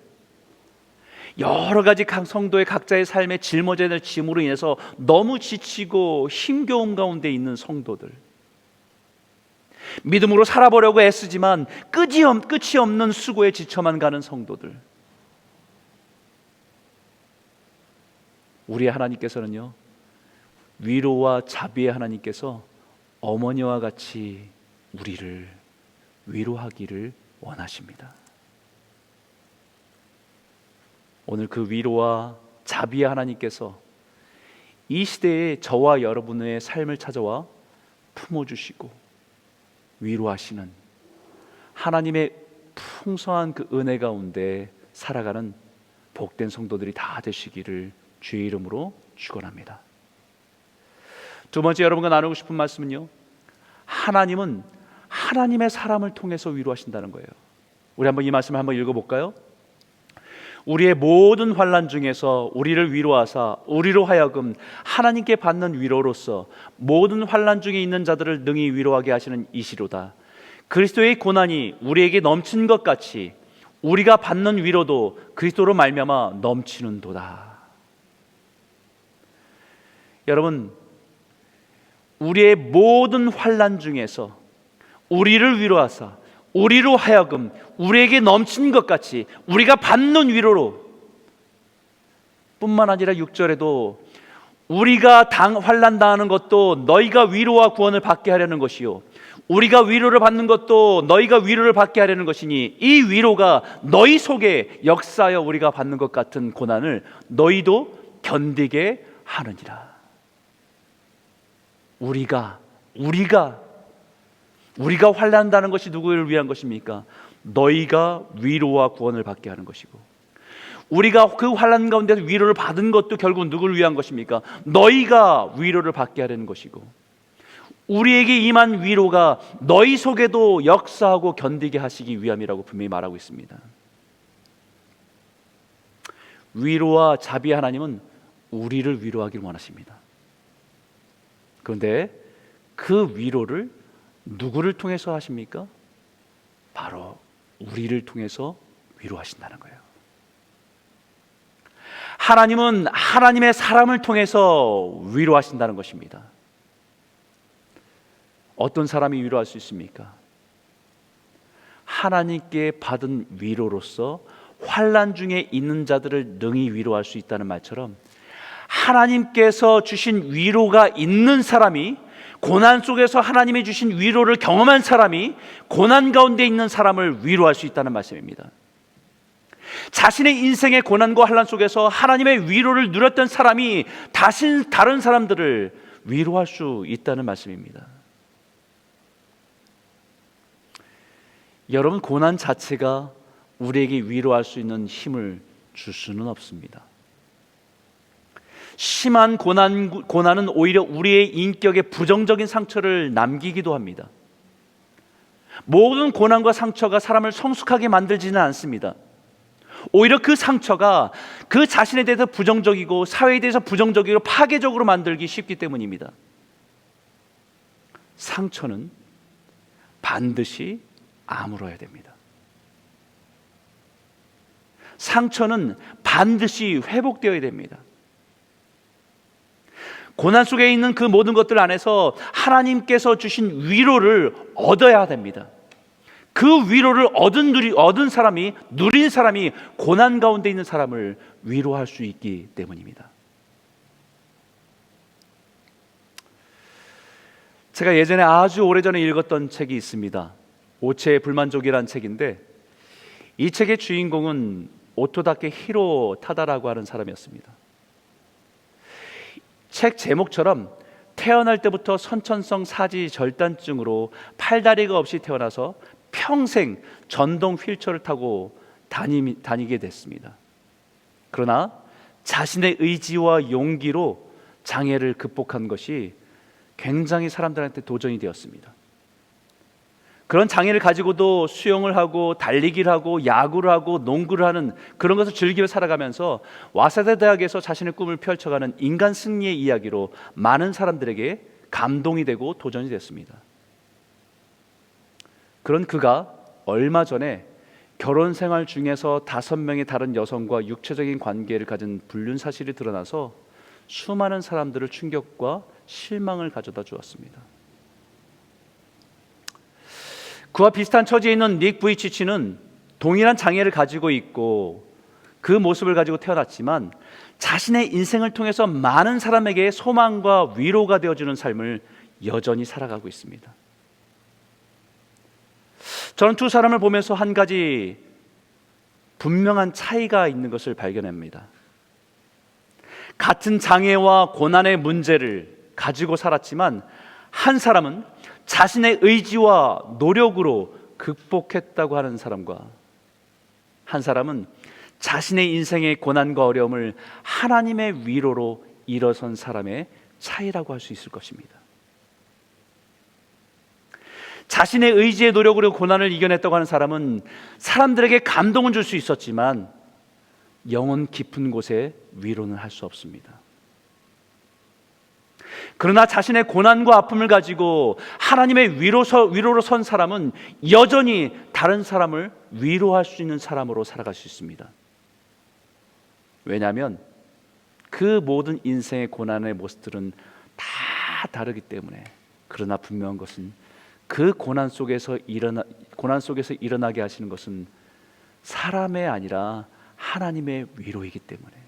여러 가지 각 성도의 각자의 삶에 짊어져야 될 짐으로 인해서 너무 지치고 힘겨운 가운데 있는 성도들, 믿음으로 살아보려고 애쓰지만 끝이 없는 수고에 지쳐만 가는 성도들, 우리 하나님께서는요, 위로와 자비의 하나님께서 어머니와 같이 우리를 위로하기를 원하십니다. 오늘 그 위로와 자비의 하나님께서 이 시대에 저와 여러분의 삶을 찾아와 품어주시고 위로하시는 하나님의 풍성한 그 은혜 가운데 살아가는 복된 성도들이 다 되시기를 주의 이름으로 축원합니다. 두 번째 여러분과 나누고 싶은 말씀은요, 하나님은 하나님의 사람을 통해서 위로하신다는 거예요. 우리 한번 이 말씀을 한번 읽어볼까요? 우리의 모든 환난 중에서 우리를 위로하사 우리로 하여금 하나님께 받는 위로로서 모든 환난 중에 있는 자들을 능히 위로하게 하시는 이시로다. 그리스도의 고난이 우리에게 넘친 것 같이 우리가 받는 위로도 그리스도로 말미암아 넘치는도다. 여러분, 우리의 모든 환난 중에서 우리를 위로하사 우리로 하여금 우리에게 넘친 것 같이 우리가 받는 위로로, 뿐만 아니라 6절에도 우리가 환난 당하는 것도 너희가 위로와 구원을 받게 하려는 것이요 우리가 위로를 받는 것도 너희가 위로를 받게 하려는 것이니 이 위로가 너희 속에 역사하여 우리가 받는 것 같은 고난을 너희도 견디게 하느니라. 우리가 환난한다는 것이 누구를 위한 것입니까? 너희가 위로와 구원을 받게 하는 것이고, 우리가 그 환난 가운데서 위로를 받은 것도 결국 누구를 위한 것입니까? 너희가 위로를 받게 하려는 것이고, 우리에게 임한 위로가 너희 속에도 역사하고 견디게 하시기 위함이라고 분명히 말하고 있습니다. 위로와 자비의 하나님은 우리를 위로하기를 원하십니다. 그런데 그 위로를 누구를 통해서 하십니까? 바로 우리를 통해서 위로하신다는 거예요. 하나님은 하나님의 사람을 통해서 위로하신다는 것입니다. 어떤 사람이 위로할 수 있습니까? 하나님께 받은 위로로서 환난 중에 있는 자들을 능히 위로할 수 있다는 말처럼 하나님께서 주신 위로가 있는 사람이, 고난 속에서 하나님이 주신 위로를 경험한 사람이 고난 가운데 있는 사람을 위로할 수 있다는 말씀입니다. 자신의 인생의 고난과 환난 속에서 하나님의 위로를 누렸던 사람이 다른 사람들을 위로할 수 있다는 말씀입니다. 여러분, 고난 자체가 우리에게 위로할 수 있는 힘을 줄 수는 없습니다. 심한 고난은 오히려 우리의 인격에 부정적인 상처를 남기기도 합니다. 모든 고난과 상처가 사람을 성숙하게 만들지는 않습니다. 오히려 그 상처가 그 자신에 대해서 부정적이고 사회에 대해서 부정적이고 파괴적으로 만들기 쉽기 때문입니다. 상처는 반드시 아물어야 됩니다. 상처는 반드시 회복되어야 됩니다. 고난 속에 있는 그 모든 것들 안에서 하나님께서 주신 위로를 얻어야 됩니다. 그 위로를 얻은 사람이, 누린 사람이 고난 가운데 있는 사람을 위로할 수 있기 때문입니다. 제가 예전에 아주 오래전에 읽었던 책이 있습니다. 오체의 불만족이라는 책인데, 이 책의 주인공은 오토다케 히로 타다라고 하는 사람이었습니다. 책 제목처럼 태어날 때부터 선천성 사지 절단증으로 팔다리가 없이 태어나서 평생 전동 휠체어를 타고 다니게 됐습니다. 그러나 자신의 의지와 용기로 장애를 극복한 것이 굉장히 사람들한테 도전이 되었습니다. 그런 장애를 가지고도 수영을 하고 달리기를 하고 야구를 하고 농구를 하는 그런 것을 즐기며 살아가면서 와세다 대학에서 자신의 꿈을 펼쳐가는 인간 승리의 이야기로 많은 사람들에게 감동이 되고 도전이 됐습니다. 그런 그가 얼마 전에 결혼 생활 중에서 5명의 다른 여성과 육체적인 관계를 가진 불륜 사실이 드러나서 수많은 사람들을 충격과 실망을 가져다 주었습니다. 그와 비슷한 처지에 있는 닉 부이치치는 동일한 장애를 가지고 있고 그 모습을 가지고 태어났지만 자신의 인생을 통해서 많은 사람에게 소망과 위로가 되어주는 삶을 여전히 살아가고 있습니다. 저는 두 사람을 보면서 한 가지 분명한 차이가 있는 것을 발견합니다. 같은 장애와 고난의 문제를 가지고 살았지만 한 사람은 자신의 의지와 노력으로 극복했다고 하는 사람과 한 사람은 자신의 인생의 고난과 어려움을 하나님의 위로로 일어선 사람의 차이라고 할 수 있을 것입니다. 자신의 의지의 노력으로 고난을 이겨냈다고 하는 사람은 사람들에게 감동은 줄 수 있었지만 영혼 깊은 곳에 위로는 할 수 없습니다. 그러나 자신의 고난과 아픔을 가지고 하나님의 위로로 선 사람은 여전히 다른 사람을 위로할 수 있는 사람으로 살아갈 수 있습니다. 왜냐하면 그 모든 인생의 고난의 모습들은 다 다르기 때문에. 그러나 분명한 것은 그 고난 속에서 일어나게 하시는 것은 사람의 아니라 하나님의 위로이기 때문에.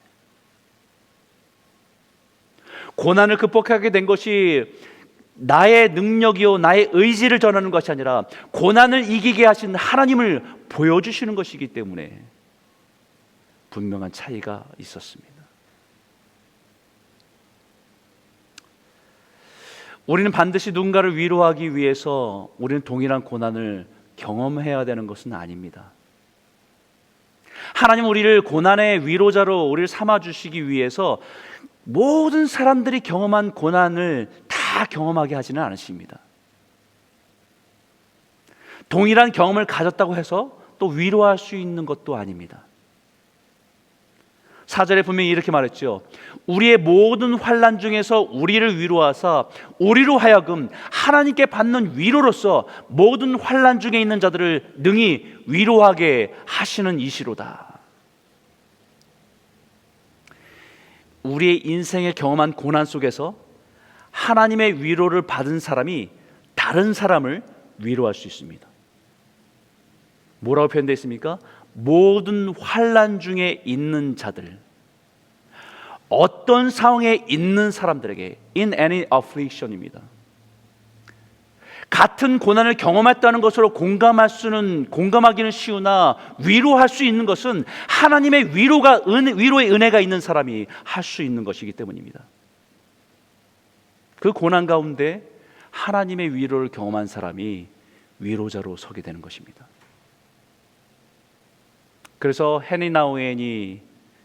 고난을 극복하게 된 것이 나의 능력이요 나의 의지를 전하는 것이 아니라 고난을 이기게 하신 하나님을 보여주시는 것이기 때문에 분명한 차이가 있었습니다. 우리는 반드시 누군가를 위로하기 위해서 우리는 동일한 고난을 경험해야 되는 것은 아닙니다. 하나님 우리를 고난의 위로자로 우리를 삼아주시기 위해서 모든 사람들이 경험한 고난을 다 경험하게 하지는 않으십니다. 동일한 경험을 가졌다고 해서 또 위로할 수 있는 것도 아닙니다. 4절에 분명히 이렇게 말했죠. 우리의 모든 환난 중에서 우리를 위로하사 우리로 하여금 하나님께 받는 위로로서 모든 환난 중에 있는 자들을 능히 위로하게 하시는 이시로다. 우리의 인생에 경험한 고난 속에서 하나님의 위로를 받은 사람이 다른 사람을 위로할 수 있습니다. 뭐라고 표현되어 있습니까? 모든 환난 중에 있는 자들, 어떤 상황에 있는 사람들에게 in any affliction입니다. 같은 고난을 경험했다는 것으로 공감하기는 쉬우나 위로할 수 있는 것은 하나님의 위로의 은혜가 있는 사람이 할 수 있는 것이기 때문입니다. 그 고난 가운데 하나님의 위로를 경험한 사람이 위로자로 서게 되는 것입니다. 그래서 헤니 나우엔이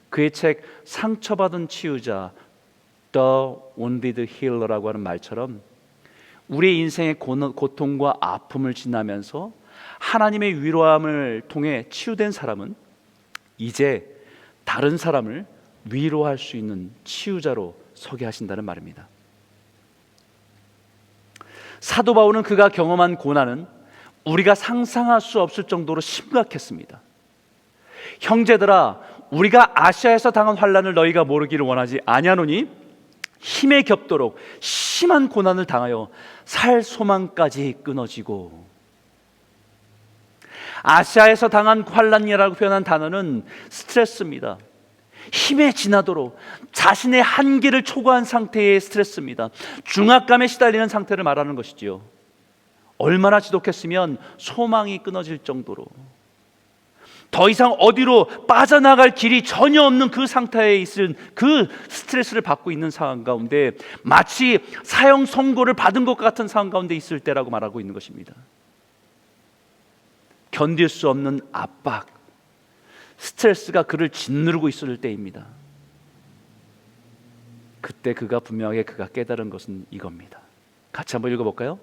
그의 책 상처받은 치유자 The Wounded Healer라고 하는 말처럼 우리의 인생의 고통과 아픔을 지나면서 하나님의 위로함을 통해 치유된 사람은 이제 다른 사람을 위로할 수 있는 치유자로 서게 하신다는 말입니다. 사도 바울은 그가 경험한 고난은 우리가 상상할 수 없을 정도로 심각했습니다. 형제들아, 우리가 아시아에서 당한 환난을 너희가 모르기를 원하지 아니하노니 힘에 겹도록 심한 고난을 당하여 살 소망까지 끊어지고. 아시아에서 당한 환난이라고 표현한 단어는 스트레스입니다. 힘에 지나도록 자신의 한계를 초과한 상태의 스트레스입니다. 중압감에 시달리는 상태를 말하는 것이지요. 얼마나 지독했으면 소망이 끊어질 정도로 더 이상 어디로 빠져나갈 길이 전혀 없는 그 상태에 있은 그 스트레스를 받고 있는 상황 가운데 마치 사형 선고를 받은 것 같은 상황 가운데 있을 때라고 말하고 있는 것입니다. 견딜 수 없는 압박, 스트레스가 그를 짓누르고 있을 때입니다. 그때 그가 분명하게 깨달은 것은 이겁니다. 같이 한번 읽어볼까요?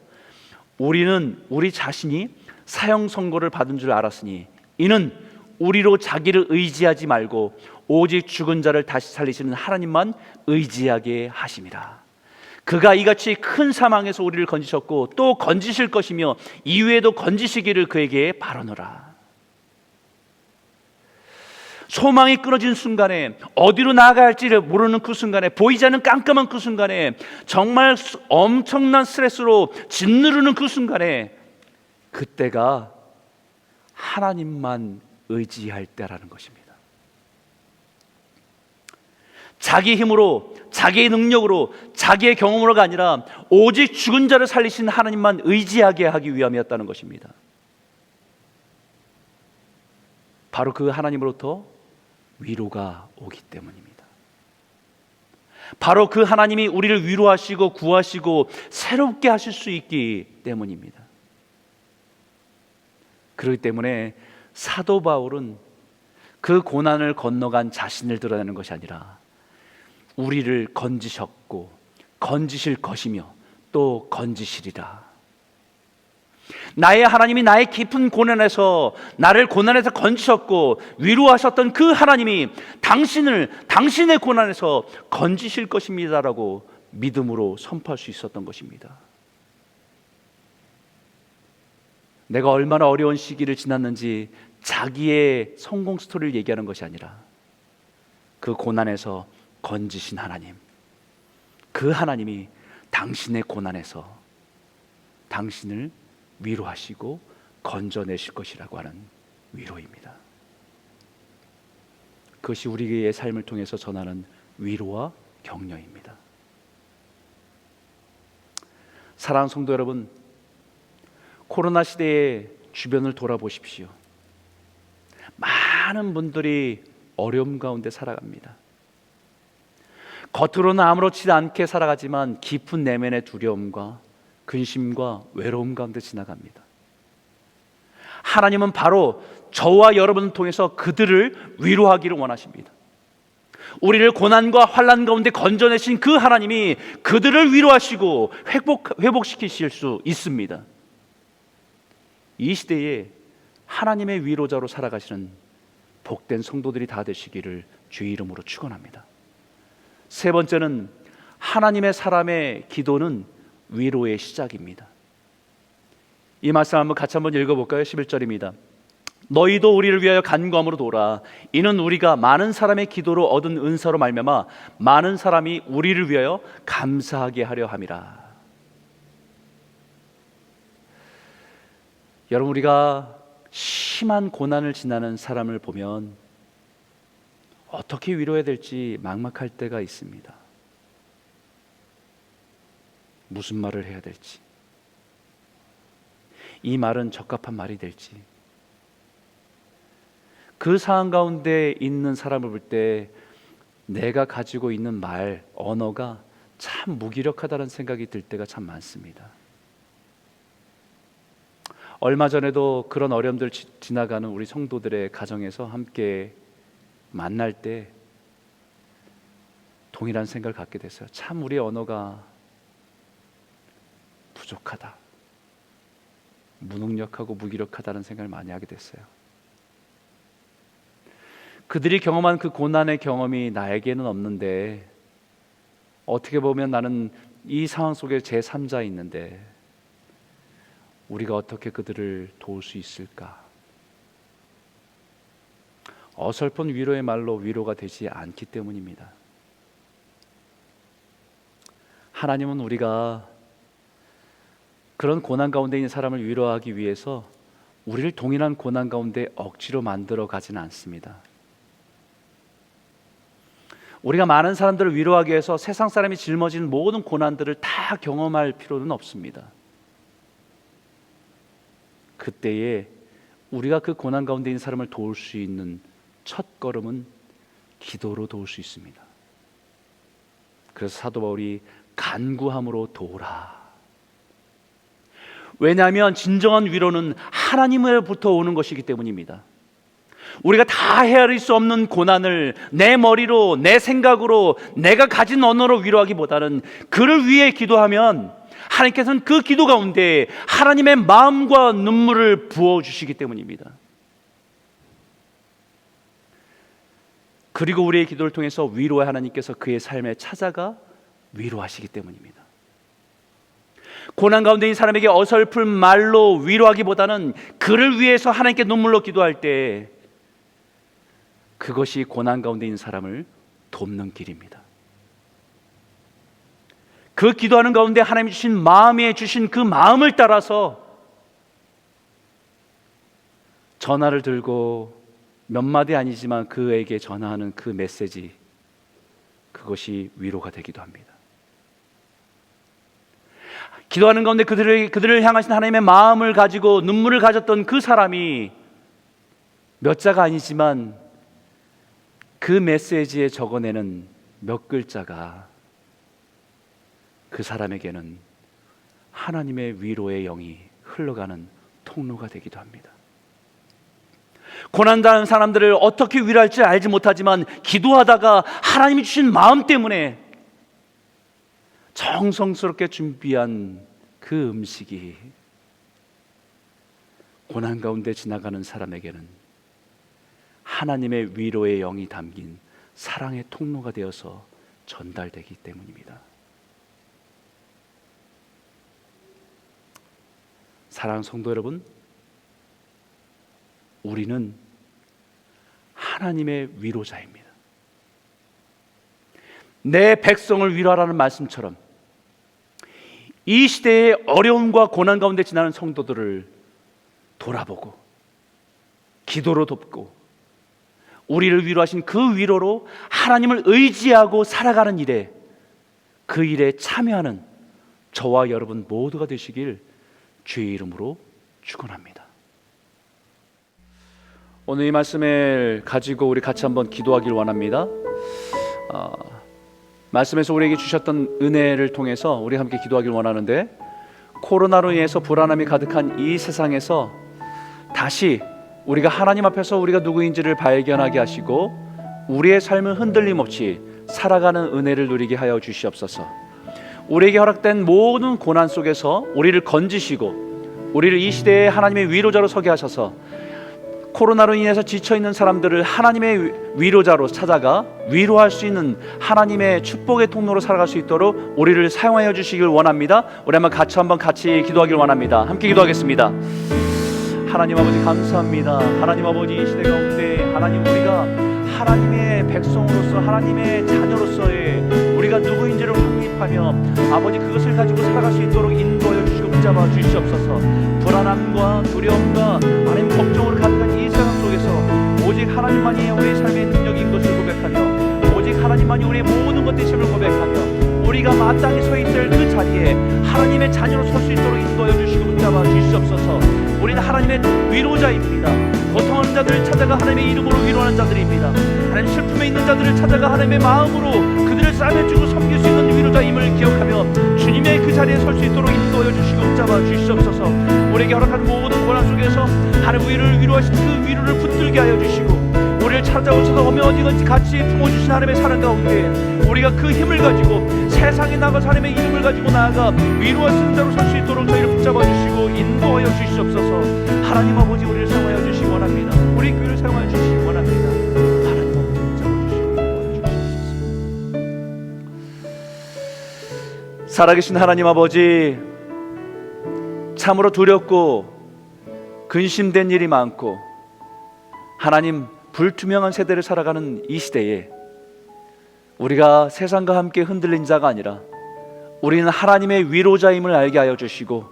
우리는 우리 자신이 사형 선고를 받은 줄 알았으니 이는 우리로 자기를 의지하지 말고 오직 죽은 자를 다시 살리시는 하나님만 의지하게 하심이라. 그가 이같이 큰 사망에서 우리를 건지셨고 또 건지실 것이며 이후에도 건지시기를 그에게 바라노라. 소망이 끊어진 순간에, 어디로 나아가야 할지를 모르는 그 순간에, 보이지 않는 깜깜한 그 순간에, 정말 엄청난 스트레스로 짓누르는 그 순간에, 그때가 하나님만 의지할 때라는 것입니다. 자기 힘으로, 자기의 능력으로, 자기의 경험으로가 아니라 오직 죽은 자를 살리신 하나님만 의지하게 하기 위함이었다는 것입니다. 바로 그 하나님으로부터 위로가 오기 때문입니다. 바로 그 하나님이 우리를 위로하시고 구하시고 새롭게 하실 수 있기 때문입니다. 그렇기 때문에 사도 바울은 그 고난을 건너간 자신을 드러내는 것이 아니라 우리를 건지셨고 건지실 것이며 또 건지시리라. 나의 하나님이 나의 깊은 고난에서 나를 고난에서 건지셨고 위로하셨던 그 하나님이 당신의 고난에서 건지실 것입니다라고 믿음으로 선포할 수 있었던 것입니다. 내가 얼마나 어려운 시기를 지났는지 자기의 성공 스토리를 얘기하는 것이 아니라 그 고난에서 건지신 하나님, 그 하나님이 당신의 고난에서 당신을 위로하시고 건져내실 것이라고 하는 위로입니다. 그것이 우리의 삶을 통해서 전하는 위로와 격려입니다. 사랑하는 성도 여러분, 코로나 시대의 주변을 돌아보십시오. 많은 분들이 어려움 가운데 살아갑니다. 겉으로는 아무렇지 않게 살아가지만 깊은 내면의 두려움과 근심과 외로움 가운데 지나갑니다. 하나님은 바로 저와 여러분을 통해서 그들을 위로하기를 원하십니다. 우리를 고난과 환난 가운데 건져내신 그 하나님이 그들을 위로하시고 회복시키실 수 있습니다. 이 시대에 하나님의 위로자로 살아가시는 복된 성도들이 다 되시기를 주의 이름으로 축원합니다. 세 번째는 하나님의 사람의 기도는 위로의 시작입니다. 이 말씀 한번 같이 한번 읽어볼까요? 11절입니다. 너희도 우리를 위하여 간구함으로 도라. 이는 우리가 많은 사람의 기도로 얻은 은사로 말미암아 많은 사람이 우리를 위하여 감사하게 하려 함이라. 여러분, 우리가 심한 고난을 지나는 사람을 보면 어떻게 위로해야 될지 막막할 때가 있습니다. 무슨 말을 해야 될지, 이 말은 적합한 말이 될지, 그 상황 가운데 있는 사람을 볼 때 내가 가지고 있는 말, 언어가 참 무기력하다는 생각이 들 때가 참 많습니다. 얼마 전에도 그런 어려움들 지나가는 우리 성도들의 가정에서 함께 만날 때 동일한 생각을 갖게 됐어요. 참 우리의 언어가 부족하다, 무능력하고 무기력하다는 생각을 많이 하게 됐어요. 그들이 경험한 그 고난의 경험이 나에게는 없는데, 어떻게 보면 나는 이 상황 속에 제3자에 있는데 우리가 어떻게 그들을 도울 수 있을까? 어설픈 위로의 말로 위로가 되지 않기 때문입니다. 하나님은 우리가 그런 고난 가운데 있는 사람을 위로하기 위해서 우리를 동일한 고난 가운데 억지로 만들어 가지는 않습니다. 우리가 많은 사람들을 위로하기 위해서 세상 사람이 짊어지는 모든 고난들을 다 경험할 필요는 없습니다. 그때에 우리가 그 고난 가운데 있는 사람을 도울 수 있는 첫 걸음은 기도로 도울 수 있습니다. 그래서 사도 바울이 간구함으로 도우라. 왜냐하면 진정한 위로는 하나님으로부터 오는 것이기 때문입니다. 우리가 다 헤아릴 수 없는 고난을 내 머리로, 내 생각으로, 내가 가진 언어로 위로하기보다는 그를 위해 기도하면 하나님께서는 그 기도 가운데 하나님의 마음과 눈물을 부어주시기 때문입니다. 그리고 우리의 기도를 통해서 위로의 하나님께서 그의 삶에 찾아가 위로하시기 때문입니다. 고난 가운데 있는 사람에게 어설픈 말로 위로하기보다는 그를 위해서 하나님께 눈물로 기도할 때 그것이 고난 가운데 있는 사람을 돕는 길입니다. 그 기도하는 가운데 하나님이 주신 마음에 주신 그 마음을 따라서 전화를 들고 몇 마디 아니지만 그에게 전하는 그 메시지, 그것이 위로가 되기도 합니다. 기도하는 가운데 그들을 향하신 하나님의 마음을 가지고 눈물을 가졌던 그 사람이 몇 자가 아니지만 그 메시지에 적어내는 몇 글자가 그 사람에게는 하나님의 위로의 영이 흘러가는 통로가 되기도 합니다. 고난당한 사람들을 어떻게 위로할지 알지 못하지만 기도하다가 하나님이 주신 마음 때문에 정성스럽게 준비한 그 음식이 고난 가운데 지나가는 사람에게는 하나님의 위로의 영이 담긴 사랑의 통로가 되어서 전달되기 때문입니다. 사랑하는 성도 여러분, 우리는 하나님의 위로자입니다. 내 백성을 위로하라는 말씀처럼 이 시대의 어려움과 고난 가운데 지나는 성도들을 돌아보고 기도로 돕고 우리를 위로하신 그 위로로 하나님을 의지하고 살아가는 일에, 그 일에 참여하는 저와 여러분 모두가 되시길 주의 이름으로 축원합니다. 오늘 이 말씀을 가지고 우리 같이 한번 기도하길 원합니다. 말씀에서 우리에게 주셨던 은혜를 통해서 우리 함께 기도하길 원하는데, 코로나로 인해서 불안함이 가득한 이 세상에서 다시 우리가 하나님 앞에서 우리가 누구인지를 발견하게 하시고 우리의 삶을 흔들림 없이 살아가는 은혜를 누리게 하여 주시옵소서. 우리에게 허락된 모든 고난 속에서 우리를 건지시고 우리를 이 시대에 하나님의 위로자로 서게 하셔서 코로나로 인해서 지쳐있는 사람들을 하나님의 위로자로 찾아가 위로할 수 있는 하나님의 축복의 통로로 살아갈 수 있도록 우리를 사용하여 주시길 원합니다. 우리 한번 같이 기도하길 원합니다. 함께 기도하겠습니다. 하나님 아버지 감사합니다. 하나님 아버지 이 시대 가운데 하나님, 우리가 하나님의 백성으로서 하나님의 자녀로서의 우리가 누구인지를 확립하며 아버지 그것을 가지고 살아갈 수 있도록 인도하여 주시고 붙잡아 주시옵소서. 불안함과 두려움과 하나님 걱정으로 가득한 이 세상 속에서 오직 하나님만이 우리의 삶의 능력인 것을 고백하며 오직 하나님만이 우리의 모든 것 되심을 고백하며 우리가 마땅히 서 있을 그 자리에 하나님의 자녀로 설 수 있도록 인도하여 주시고 붙잡아 주시옵소서. 우리는 하나님의 위로자입니다. 고통하는 자들을 찾아가 하나님의 이름으로 위로하는 자들입니다. 하나님 슬픔에 있는 자들을 찾아가 하나님의 마음으로 그들을 싸매주고 섬길 수 있는 위로자임을 기억하며 주님의 그 자리에 설 수 있도록 인도하여 주시고 붙잡아 주시옵소서. 우리에게 허락하는 모든 고난 속에서 하나님 우리를 위로하신 그 위로를 붙들게 하여 주시고 우리를 찾아오셔서 어느 어디든지 같이 품어주신 하나님의 사랑 가운데 우리가 그 힘을 가지고 세상에 나가서 하나님의 이름을 가지고 나아가 위로하시는 자로 설 수 있도록 저희를 붙잡아 주시고 인도하여 주시옵소서. 하나님 아버지 우리를 사용하여 주시기 원합니다. 우리 교회를 사용하여 주시기 원합니다. 하나님 아버지 붙잡아 주시고 인도하여 주시옵소서. 살아계신 하나님 아버지, 참으로 두렵고 근심된 일이 많고 하나님 불투명한 세대를 살아가는 이 시대에 우리가 세상과 함께 흔들린 자가 아니라 우리는 하나님의 위로자임을 알게 하여 주시고,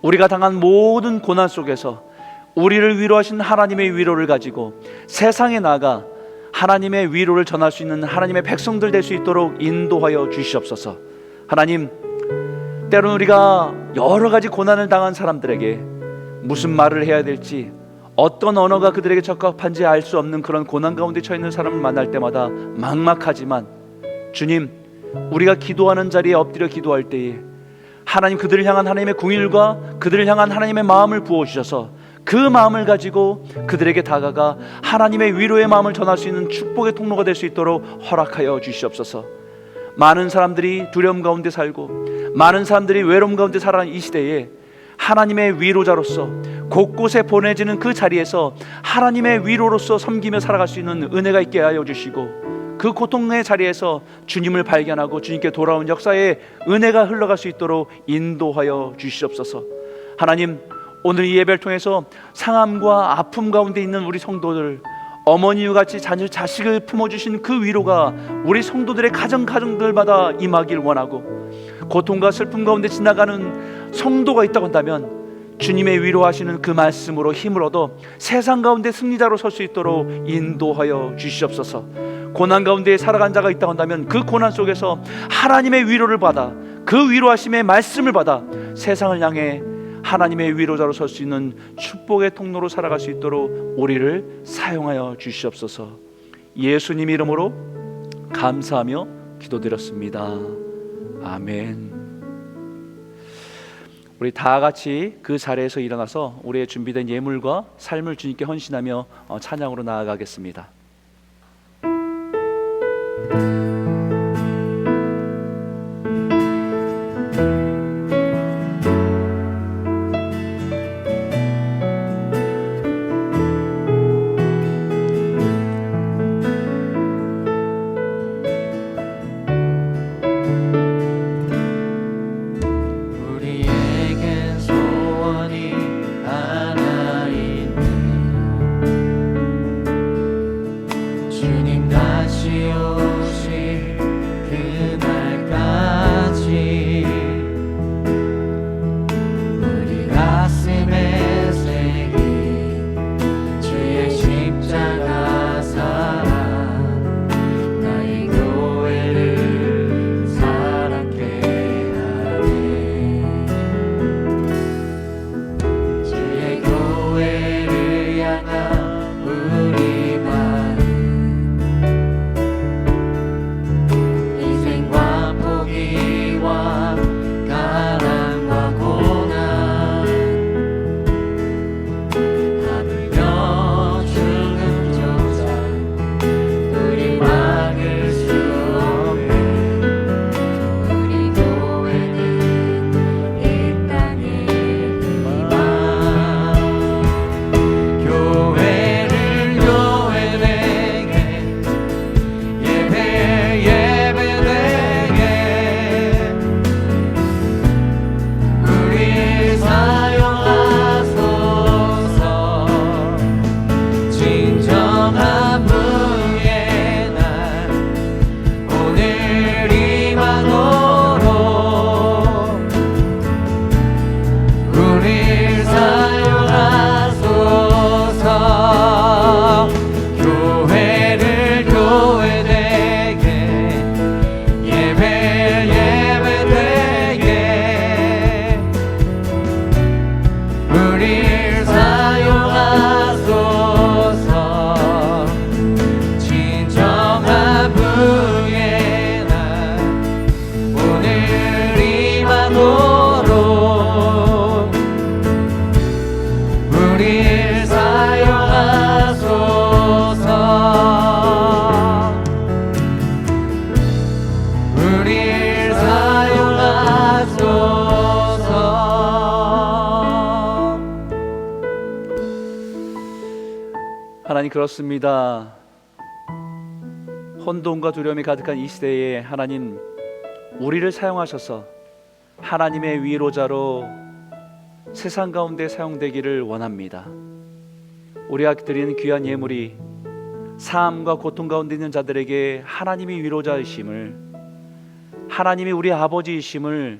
우리가 당한 모든 고난 속에서 우리를 위로하신 하나님의 위로를 가지고 세상에 나가 하나님의 위로를 전할 수 있는 하나님의 백성들 될 수 있도록 인도하여 주시옵소서. 하나님, 때로는 우리가 여러 가지 고난을 당한 사람들에게 무슨 말을 해야 될지, 어떤 언어가 그들에게 적합한지 알 수 없는 그런 고난 가운데 처해 있는 사람을 만날 때마다 막막하지만, 주님, 우리가 기도하는 자리에 엎드려 기도할 때에 하나님, 그들을 향한 하나님의 궁일과 그들을 향한 하나님의 마음을 부어주셔서 그 마음을 가지고 그들에게 다가가 하나님의 위로의 마음을 전할 수 있는 축복의 통로가 될 수 있도록 허락하여 주시옵소서. 많은 사람들이 두려움 가운데 살고 많은 사람들이 외로움 가운데 살아가는 이 시대에 하나님의 위로자로서 곳곳에 보내지는 그 자리에서 하나님의 위로로서 섬기며 살아갈 수 있는 은혜가 있게 하여 주시고, 그 고통의 자리에서 주님을 발견하고 주님께 돌아온 역사의 은혜가 흘러갈 수 있도록 인도하여 주시옵소서. 하나님, 오늘 이 예배를 통해서 상함과 아픔 가운데 있는 우리 성도들, 어머니와 같이 자식을 품어주신 그 위로가 우리 성도들의 가정들마다 임하길 원하고, 고통과 슬픔 가운데 지나가는 성도가 있다고 한다면 주님의 위로하시는 그 말씀으로 힘을 얻어 세상 가운데 승리자로 설 수 있도록 인도하여 주시옵소서. 고난 가운데 살아간 자가 있다고 한다면 그 고난 속에서 하나님의 위로를 받아, 그 위로하심의 말씀을 받아 세상을 향해 하나님의 위로자로 설 수 있는 축복의 통로로 살아갈 수 있도록 우리를 사용하여 주시옵소서. 예수님 이름으로 감사하며 기도드렸습니다. 아멘. 우리 다 같이 그 자리에서 일어나서 우리의 준비된 예물과 삶을 주님께 헌신하며 찬양으로 나아가겠습니다. 하나님, 그렇습니다. 혼돈과 두려움이 가득한 이 시대에 하나님, 우리를 사용하셔서 하나님의 위로자로 세상 가운데 사용되기를 원합니다. 우리가 드리는 귀한 예물이 삶과 고통 가운데 있는 자들에게 하나님이 위로자이심을, 하나님이 우리 아버지이심을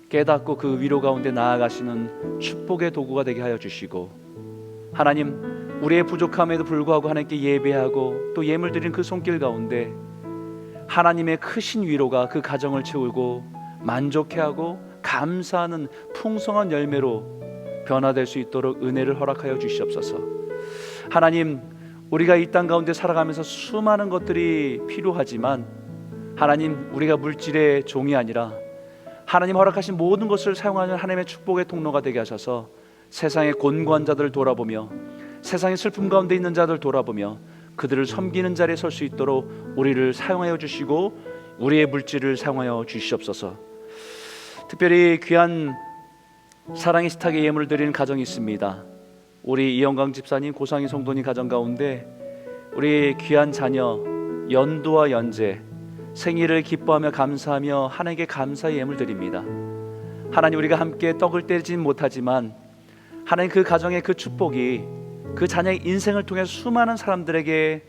깨닫고 그 위로 가운데 나아가시는 축복의 도구가 되게 하여 주시고, 하나님 우리의 부족함에도 불구하고 하나님께 예배하고 또 예물 드린 그 손길 가운데 하나님의 크신 위로가 그 가정을 채우고 만족해하고 감사하는 풍성한 열매로 변화될 수 있도록 은혜를 허락하여 주시옵소서. 하나님, 우리가 이 땅 가운데 살아가면서 수많은 것들이 필요하지만 하나님, 우리가 물질의 종이 아니라 하나님 허락하신 모든 것을 사용하는 하나님의 축복의 통로가 되게 하셔서 세상의 곤고한 자들을 돌아보며 세상의 슬픔 가운데 있는 자들을 돌아보며 그들을 섬기는 자리에 설 수 있도록 우리를 사용하여 주시고 우리의 물질을 사용하여 주시옵소서. 특별히 귀한 사랑의 식탁에 예물을 드리는 가정이 있습니다. 우리 이영광 집사님, 고상희 성도님 가정 가운데 우리 귀한 자녀 연두와 연재 생일을 기뻐하며 감사하며 하나님께 감사의 예물 드립니다. 하나님, 우리가 함께 떡을 떼지는 못하지만 하나님 그 가정의 그 축복이 그 자녀의 인생을 통해 수많은 사람들에게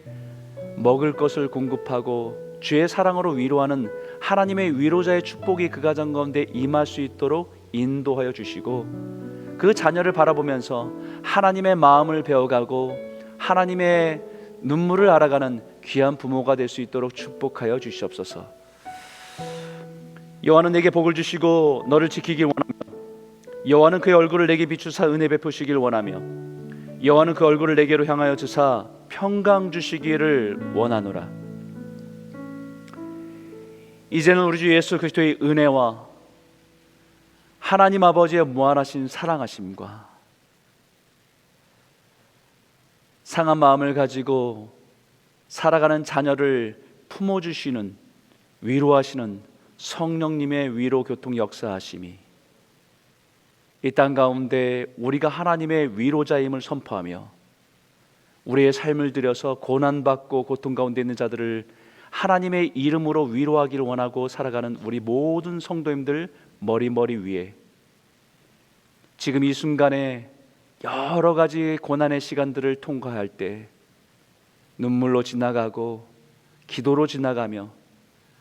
먹을 것을 공급하고 주의 사랑으로 위로하는 하나님의 위로자의 축복이 그 가정 가운데 임할 수 있도록 인도하여 주시고, 그 자녀를 바라보면서 하나님의 마음을 배워가고 하나님의 눈물을 알아가는 귀한 부모가 될 수 있도록 축복하여 주시옵소서. 여호와는 내게 복을 주시고 너를 지키길 원하며, 여호와는 그의 얼굴을 내게 비추사 은혜 베푸시길 원하며, 여호와는 그 얼굴을 내게로 향하여 주사 평강 주시기를 원하노라. 이제는 우리 주 예수 그리스도의 은혜와 하나님 아버지의 무한하신 사랑하심과 상한 마음을 가지고 살아가는 자녀를 품어주시는, 위로하시는 성령님의 위로 교통 역사하심이 이 땅 가운데 우리가 하나님의 위로자임을 선포하며 우리의 삶을 들여서 고난받고 고통 가운데 있는 자들을 하나님의 이름으로 위로하기를 원하고 살아가는 우리 모든 성도님들 머리 위에 지금 이 순간에 여러 가지 고난의 시간들을 통과할 때 눈물로 지나가고 기도로 지나가며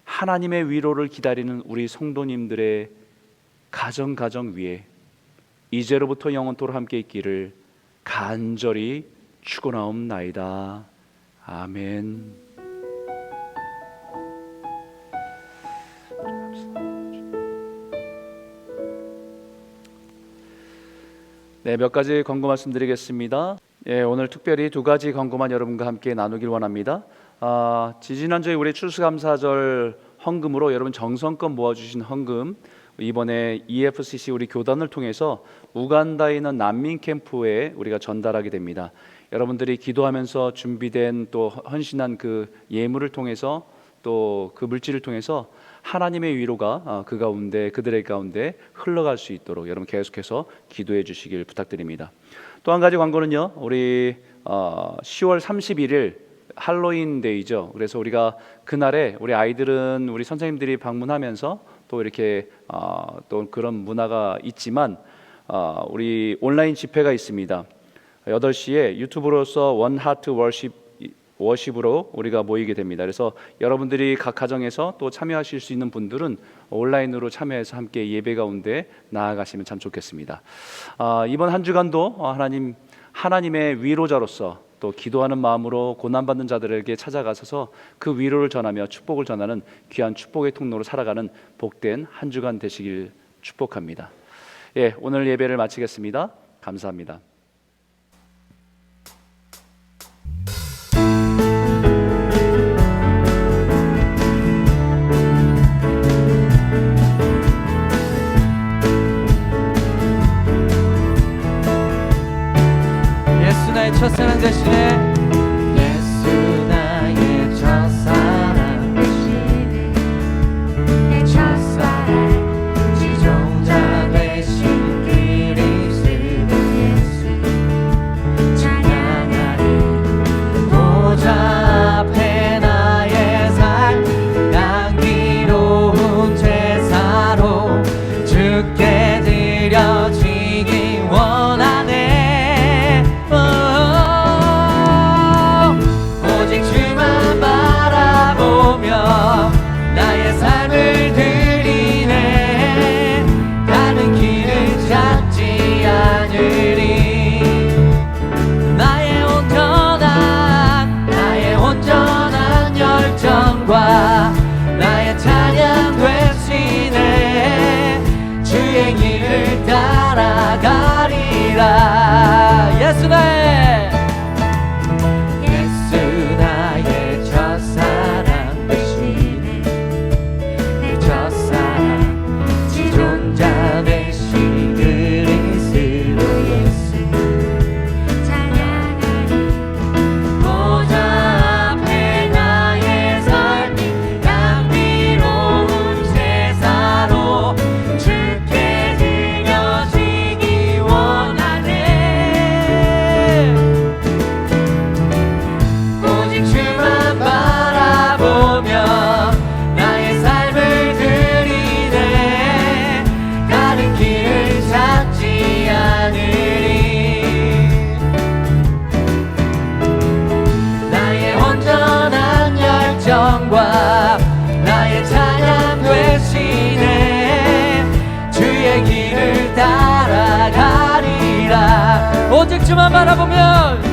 하나님의 위로를 기다리는 우리 성도님들의 가정 위에 이제로부터 영원토록 함께 있기를 간절히 축원하옵나이다. 아멘. 네, 몇 가지 권고 말씀드리겠습니다. 오늘 특별히 두 가지 권고만 여러분과 함께 나누길 원합니다. 지지난주에 우리 추수감사절 헌금으로 여러분 정성껏 모아주신 헌금, 이번에 EFCC 우리 교단을 통해서 우간다에 있는 난민 캠프에 우리가 전달하게 됩니다. 여러분들이 기도하면서 준비된 또 헌신한 그 예물을 통해서 또 그 물질을 통해서 하나님의 위로가 그 가운데 그들의 가운데 흘러갈 수 있도록 여러분 계속해서 기도해 주시길 부탁드립니다. 또 한 가지 광고는요, 우리 10월 31일 할로윈 데이죠. 그래서 우리가 그날에 우리 아이들은 우리 선생님들이 방문하면서 또 이렇게 또 그런 문화가 있지만 우리 온라인 집회가 있습니다. 8시에 유튜브로서 원하트 워십으로 우리가 모이게 됩니다. 그래서 여러분들이 각 가정에서 또 참여하실 수 있는 분들은 온라인으로 참여해서 함께 예배 가운데 나아가시면 참 좋겠습니다. 이번 한 주간도 하나님의 위로자로서 또 기도하는 마음으로 고난받는 자들에게 찾아가셔서 그 위로를 전하며 축복을 전하는 귀한 축복의 통로로 살아가는 복된 한 주간 되시길 축복합니다. 오늘 예배를 마치겠습니다. 감사합니다. 예수 나의 첫사랑 되시네. 예수 나의 첫사랑 되시네. 내 첫사랑 지종자 되신 그리스도 예수 찬양하리. 보좌 앞에 나의 삶 향기로운 제사로 주께 드려지기 원하네. 주만 바라보면